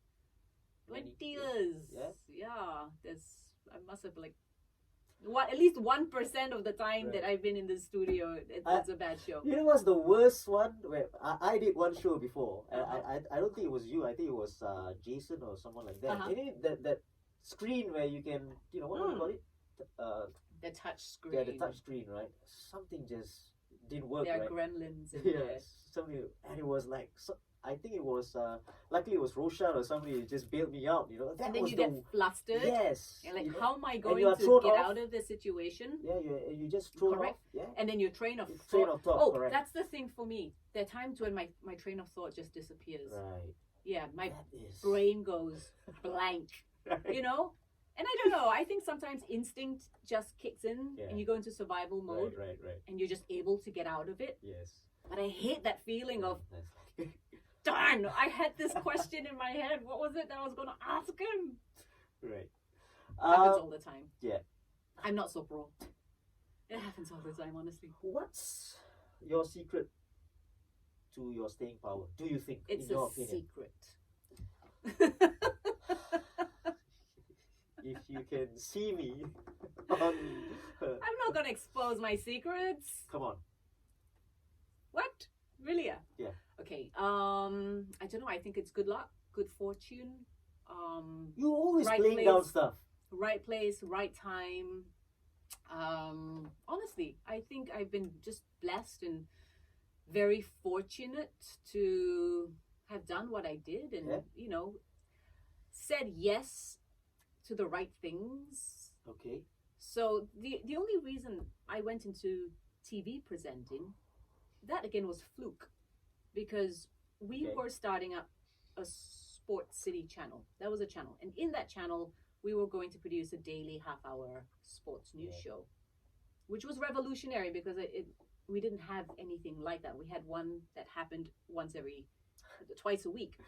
20 years. Yeah. I must have at least 1% of the time that I've been in the studio, it's a bad show. You know what's the worst one? Where I did one show before. I don't think it was you. I think it was Jason or someone like that. That screen where you can, what do you call it? The touch screen. Yeah, the touch screen, right? Something just didn't work. There are gremlins in there. Something, and it was like I think it was luckily it was Roshan or somebody who just bailed me out. That and then was you get flustered. Yes. And like, how am I going you are to get off. out of this situation? Yeah, you just throw Correct. off. Yeah. And then your train of thought. Oh, correct. that's the thing for me. There are times when my train of thought just disappears. Right. Yeah, my brain goes blank. Right. And I don't know. I think sometimes instinct just kicks in, Yeah. and you go into survival mode, Right. and you're just able to get out of it. Yes. But I hate that feeling of, That's darn, I had this question in my head. What was it that I was going to ask him? right. Happens all the time. Yeah. I'm not so pro. It happens all the time, honestly. What's your secret to your staying power? Do you think? It's in your a opinion? secret. If you can see me on. I'm not going to expose my secrets. Come on. What? Really? Yeah. Okay. I don't know. I think it's good luck, good fortune. You always right playing place. down stuff. Right place, right time. Honestly, I think I've been just blessed and very fortunate to have done what I did, and said yes to the right things. Okay. So the only reason I went into TV presenting, that again was fluke, because we were starting up a Sports City channel. That was a channel, and in that channel we were going to produce a daily half-hour sports news show, which was revolutionary because we didn't have anything like that. We had one that happened twice a week.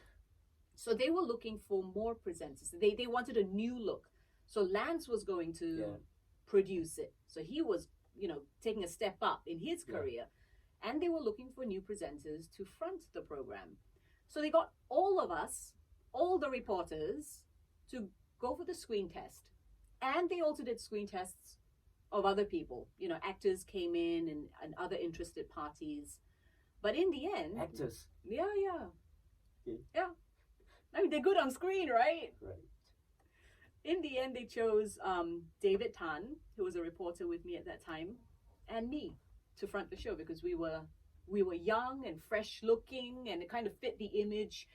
So they were looking for more presenters. They wanted a new look. So Lance was going to produce it. So he was, taking a step up in his career. And they were looking for new presenters to front the program. So they got all of us, all the reporters, to go for the screen test. And they also did screen tests of other people. Actors came in and other interested parties. But in the end... Actors? Yeah. Okay. Yeah. I mean, they're good on screen, right? Right. In the end, they chose David Tan, who was a reporter with me at that time, and me to front the show because we were young and fresh looking, and it kind of fit the image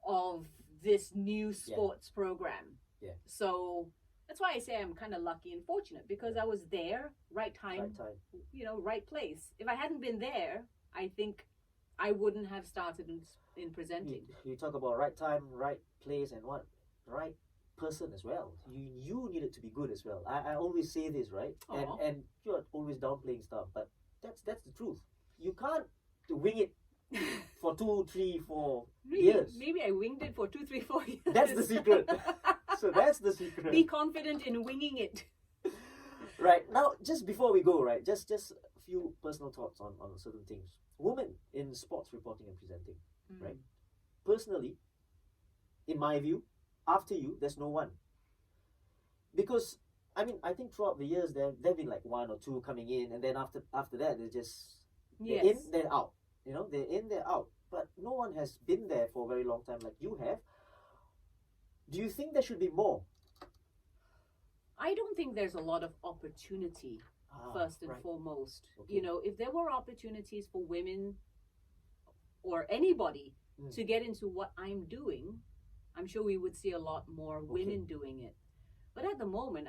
of this new sports program. Yeah. So that's why I say I'm kind of lucky and fortunate, because I was there, right time, right place. If I hadn't been there, I think I wouldn't have started in presenting. You talk about right time, right place, and what? Right person as well. You needed to be good as well. I always say this, right? And you're always downplaying stuff, but that's the truth. You can't wing it for 2, 3, 4 years. Maybe I winged it for 2, 3, 4 years. That's the secret. So that's the secret. Be confident in winging it. Right. Now, just before we go, right, just a few personal thoughts on certain things. Women in sports reporting and presenting, right? Personally, in my view, after you, there's no one. Because, I think throughout the years, there have been like 1 or 2 coming in, and then after that, they're just, they're in, they're out. They're in, they're out. But no one has been there for a very long time like you have. Do you think there should be more? I don't think there's a lot of opportunity, first and foremost. Okay. If there were opportunities for women or anybody to get into what I'm doing, I'm sure we would see a lot more women doing it. But at the moment,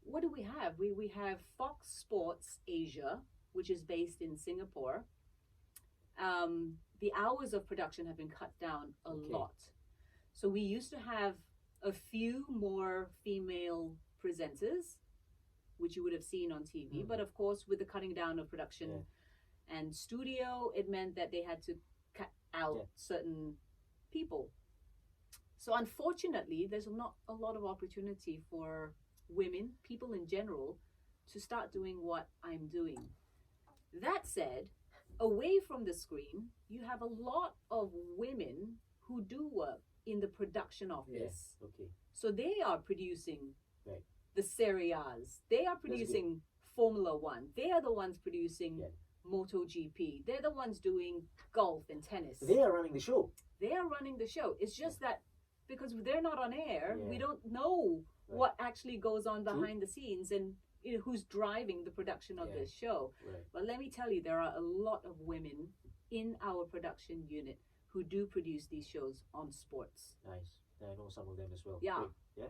what do we have? We have Fox Sports Asia, which is based in Singapore. The hours of production have been cut down a lot. So we used to have a few more female presenters, which you would have seen on TV. But of course, with the cutting down of production and studio, it meant that they had to cut out certain people. So unfortunately, there's not a lot of opportunity for women, people in general, to start doing what I'm doing. That said, away from the screen, you have a lot of women who do work in the production office. Yeah. Okay. So they are producing the Serie A's. They are producing Formula One. They are the ones producing MotoGP. They're the ones doing golf and tennis. They are running the show. They are running the show. It's just that because they're not on air, we don't know what actually goes on behind the scenes and who's driving the production of this show. Right. But let me tell you, there are a lot of women in our production unit who do produce these shows on sports. Nice. I know some of them as well. Yeah. Great. Yeah.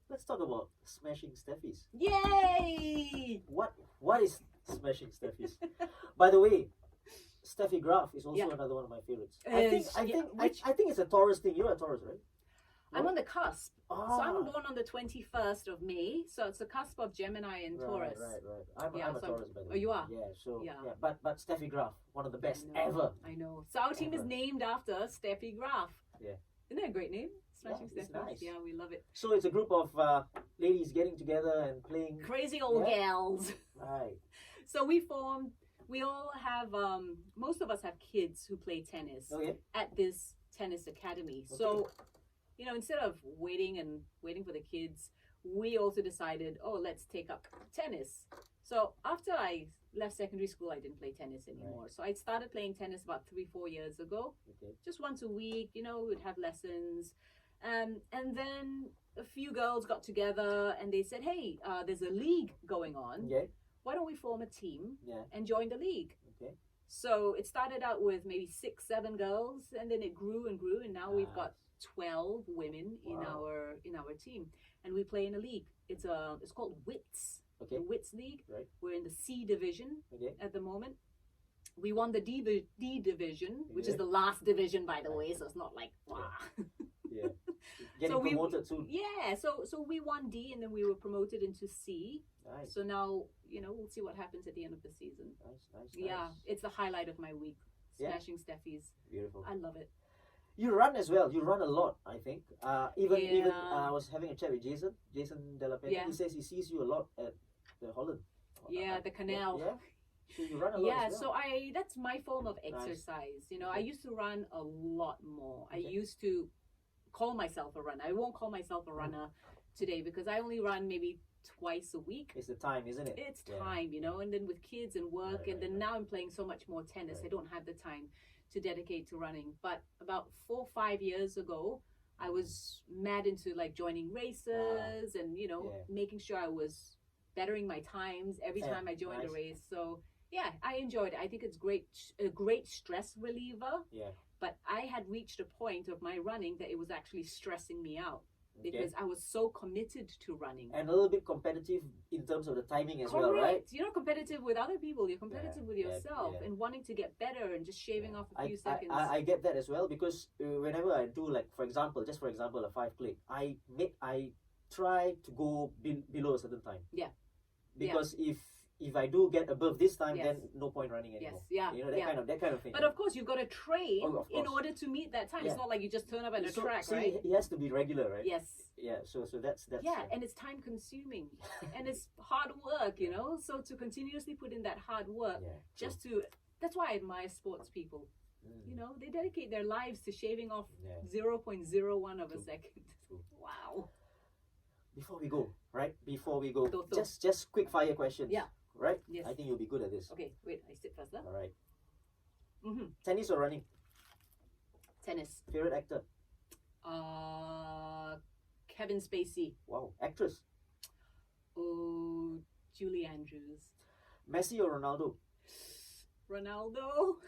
Let's talk about Smashing Steffies. Yay! What is Smashing Steffies? By the way, Steffi Graf is also another one of my favorites. I think it's a Taurus thing. You're a Taurus, right? I'm on the cusp. Ah. So I'm born on the 21st of May. So it's the cusp of Gemini and Taurus. Right. I'm a Taurus, by the way. Oh, you are? Yeah. So but Steffi Graf, one of the best I know, ever. I know. So our team is named after Steffi Graf. Yeah. Isn't that a great name? Smashing Steffies. Steffies. Nice. Yeah, we love it. So it's a group of ladies getting together and playing. Crazy old gals. Right. So we all have, most of us have kids who play tennis at this tennis academy. Okay. So, instead of waiting for the kids, we also decided, let's take up tennis. So after I left secondary school, I didn't play tennis anymore. Right. So I started playing tennis about 3-4 years ago. Okay. Just once a week, we'd have lessons. And then a few girls got together and they said, hey, there's a league going on. Yeah. Why don't we form a team and join the league? Okay. So it started out with maybe 6-7 girls, and then it grew and grew, and now we've got 12 women in our team, and we play in a league. It's called WITS, the WITS League. Right. We're in the C division at the moment. We won the D division, which is the last division, by the way. So it's not like Yeah. Getting promoted soon. Yeah, so we won D, and then we were promoted into C. Nice. So now, we'll see what happens at the end of the season. Nice. Yeah, it's the highlight of my week. Smashing Steffies. Beautiful. I love it. You run as well. You run a lot, I think. Even I was having a chat with Jason Delapenny. Yeah. He says he sees you a lot at the Holland. Yeah, the canal. Yeah. So you run a lot as well. So that's my form of exercise. I used to run a lot more. I used to call myself a runner. I won't call myself a runner today because I only run maybe twice a week. It's the time, isn't it? It's time, and then with kids and work, and then now I'm playing so much more tennis. I don't have the time to dedicate to running. But about 4 or 5 years ago, I was mad into like joining races and making sure I was bettering my times every time I joined a race. So yeah, I enjoyed it. I think it's a great stress reliever. Yeah. But I had reached a point of my running that it was actually stressing me out. Because I was so committed to running. And a little bit competitive in terms of the timing as well, right? You're not competitive with other people, you're competitive with yourself and wanting to get better and just shaving off a few seconds. I get that as well because whenever I do, like, for example, a 5 click, I try to go below a certain time. Yeah. Because if I do get above this time, then no point running anymore. Yes, that kind of thing. But of course, you've got to train in order to meet that time. It's not like you just turn up at a track, right? It has to be regular, right? Yes. Yeah. So that's. Yeah, and it's time consuming, and it's hard work, So to continuously put in that hard work, that's why I admire sports people. They dedicate their lives to shaving off 0.01 of a second. Wow. Before we go, just quick fire questions. Yeah. Right? Yes. I think you'll be good at this. Okay, wait, I sit first. All right. Mm-hmm. Tennis or running? Tennis. Favorite actor? Kevin Spacey. Wow. Actress? Oh, Julie Andrews. Messi or Ronaldo? Ronaldo.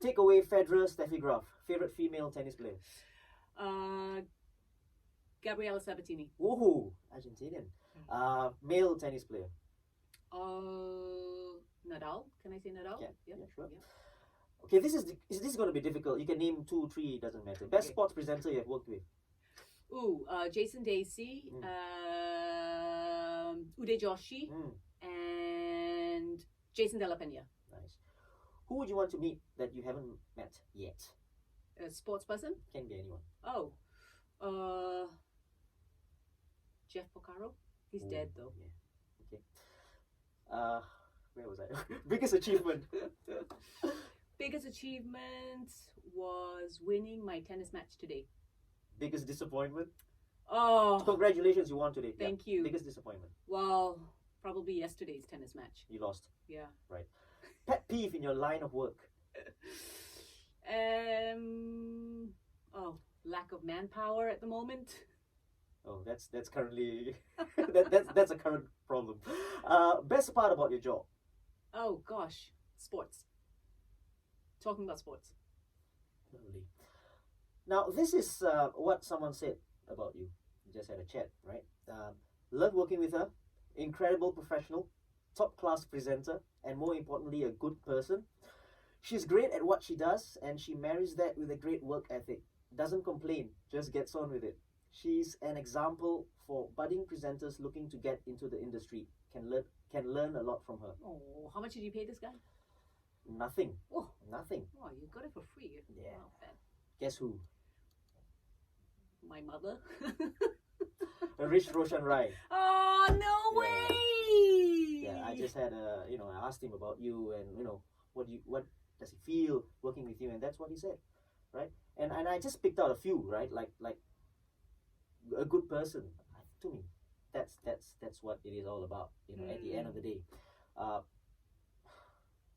Take away Federer, Steffi Graf. Favorite female tennis player? Gabriela Sabatini. Woohoo! Argentinian. Male tennis player. Nadal. Can I say Nadal? Yeah, sure. Yeah. Okay, this is going to be difficult. You can name 2, 3, doesn't matter. Best sports presenter you have worked with. Jason Dacey, Uday Joshi, and Jason Delapenny. Nice. Who would you want to meet that you haven't met yet? A sports person? Can be anyone. Jeff Porcaro. He's dead though. Yeah. Okay. Where was I? Biggest achievement. Biggest achievement was winning my tennis match today. Biggest disappointment? Oh. Congratulations, you won today. Thank you. Biggest disappointment? Well, probably yesterday's tennis match. You lost? Yeah. Right. Pet peeve in your line of work? Lack of manpower at the moment. Oh, that's currently that's a current problem. Best part about your job? Oh gosh, sports. talking about sports. Lovely. Now, this is what someone said about you. You just had a chat, right? Love working with her. Incredible professional, top-class presenter, and more importantly, a good person. She's great at what she does, and she marries that with a great work ethic. Doesn't complain, just gets on with it. She's an example for budding presenters looking to get into the industry. Can learn a lot from her. Oh, how much did you pay this guy? Nothing. Oh, nothing. Oh, you got it for free. Yeah. Wow, bad. Guess who? My mother. Rich Roshan Rai. Oh, no way! Yeah, I just had I asked him about you and what does he feel working with you, and that's what he said, right? And I just picked out a few, right? Like a good person. To me, that's what it is all about. At the end of the day,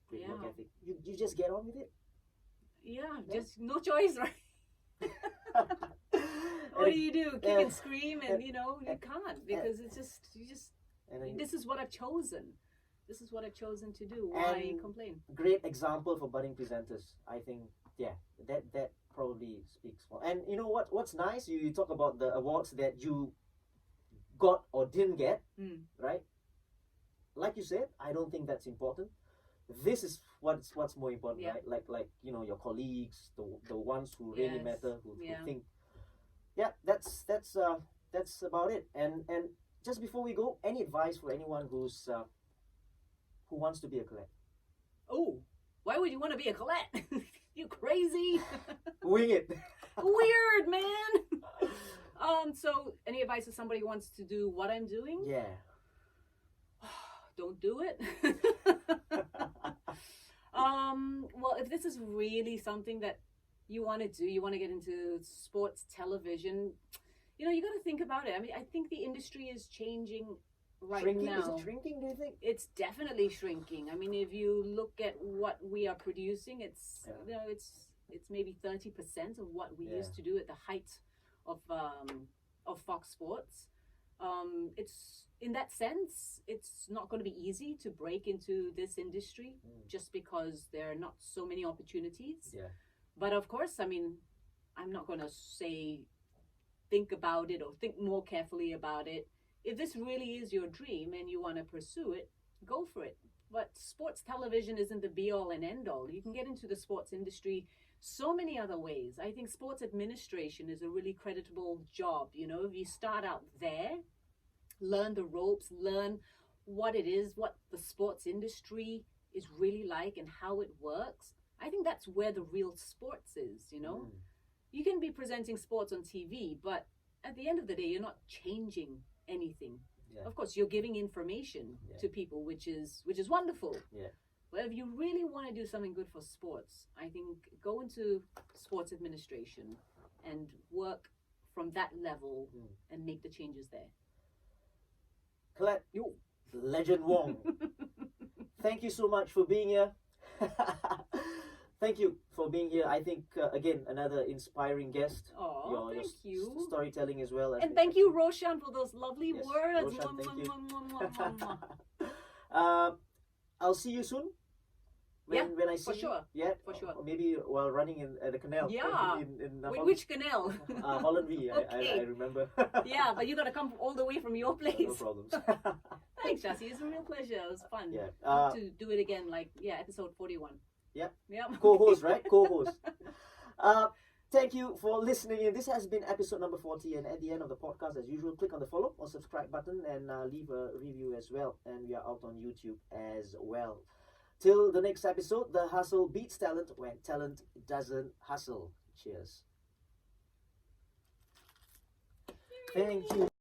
great work ethic. You just get on with it. Yeah, just no choice, right? What do you do? Kick and scream, and you can't, because it's just this is what I've chosen. This is what I've chosen to do. Why complain? Great example for budding presenters. I think, that probably speaks for. And you know what's nice? You talk about the awards that you got or didn't get, right? Like you said, I don't think that's important. This is what's more important, right? Like your colleagues, the ones who really matter, who think. Yeah, that's about it. And just before we go, any advice for anyone who wants to be a Collette? Oh, why would you want to be a Collette? You crazy? Wing it. Weird, man. So any advice to somebody who wants to do what I'm doing? Yeah. Don't do it. Well, if this is really something that you want to do, you want to get into sports television, you got to think about it. I mean, I think the industry is changing shrinking? now. Is it shrinking, do you think? It's definitely shrinking. I mean, if you look at what we are producing, it's it's maybe 30% of what we used to do at the height of Fox Sports. It's in that sense, it's not going to be easy to break into this industry just because there are not so many opportunities. Yeah. But of course, I mean, I'm not going to say think about it or think more carefully about it. If this really is your dream and you want to pursue it, go for it. But sports television isn't the be all and end all. You can get into the sports industry so many other ways. I think sports administration is a really creditable job. If you start out there, learn the ropes, learn what it is, what the sports industry is really like and how it works. I think that's where the real sports is, You can be presenting sports on TV, but at the end of the day, you're not changing anything. Yeah. Of course, you're giving information to people, which is wonderful. Yeah. But if you really want to do something good for sports, I think go into sports administration and work from that level and make the changes there. Colette, Legend Wong, thank you so much for being here. Thank you for being here. I think, again, another inspiring guest. Oh, thank you. Storytelling as well. And thank you, Roshan, for those lovely words. Roshan, thank you. I'll see you soon. When I see for sure. You. Yeah, for sure. Or maybe while running in the canal. Yeah. Which canal? Holland V. Okay. I remember. Yeah, but you got to come all the way from your place. No problems. Thanks, Shasi. It's a real pleasure. It was fun. Yeah. Hope to do it again, episode 41. Yeah. Yep. Co-host, right? Co-host. Thank you for listening in. This has been episode number 40, and at the end of the podcast, as usual, click on the follow or subscribe button and leave a review as well. And we are out on YouTube as well. Till the next episode, the hustle beats talent when talent doesn't hustle. Cheers. Thank you.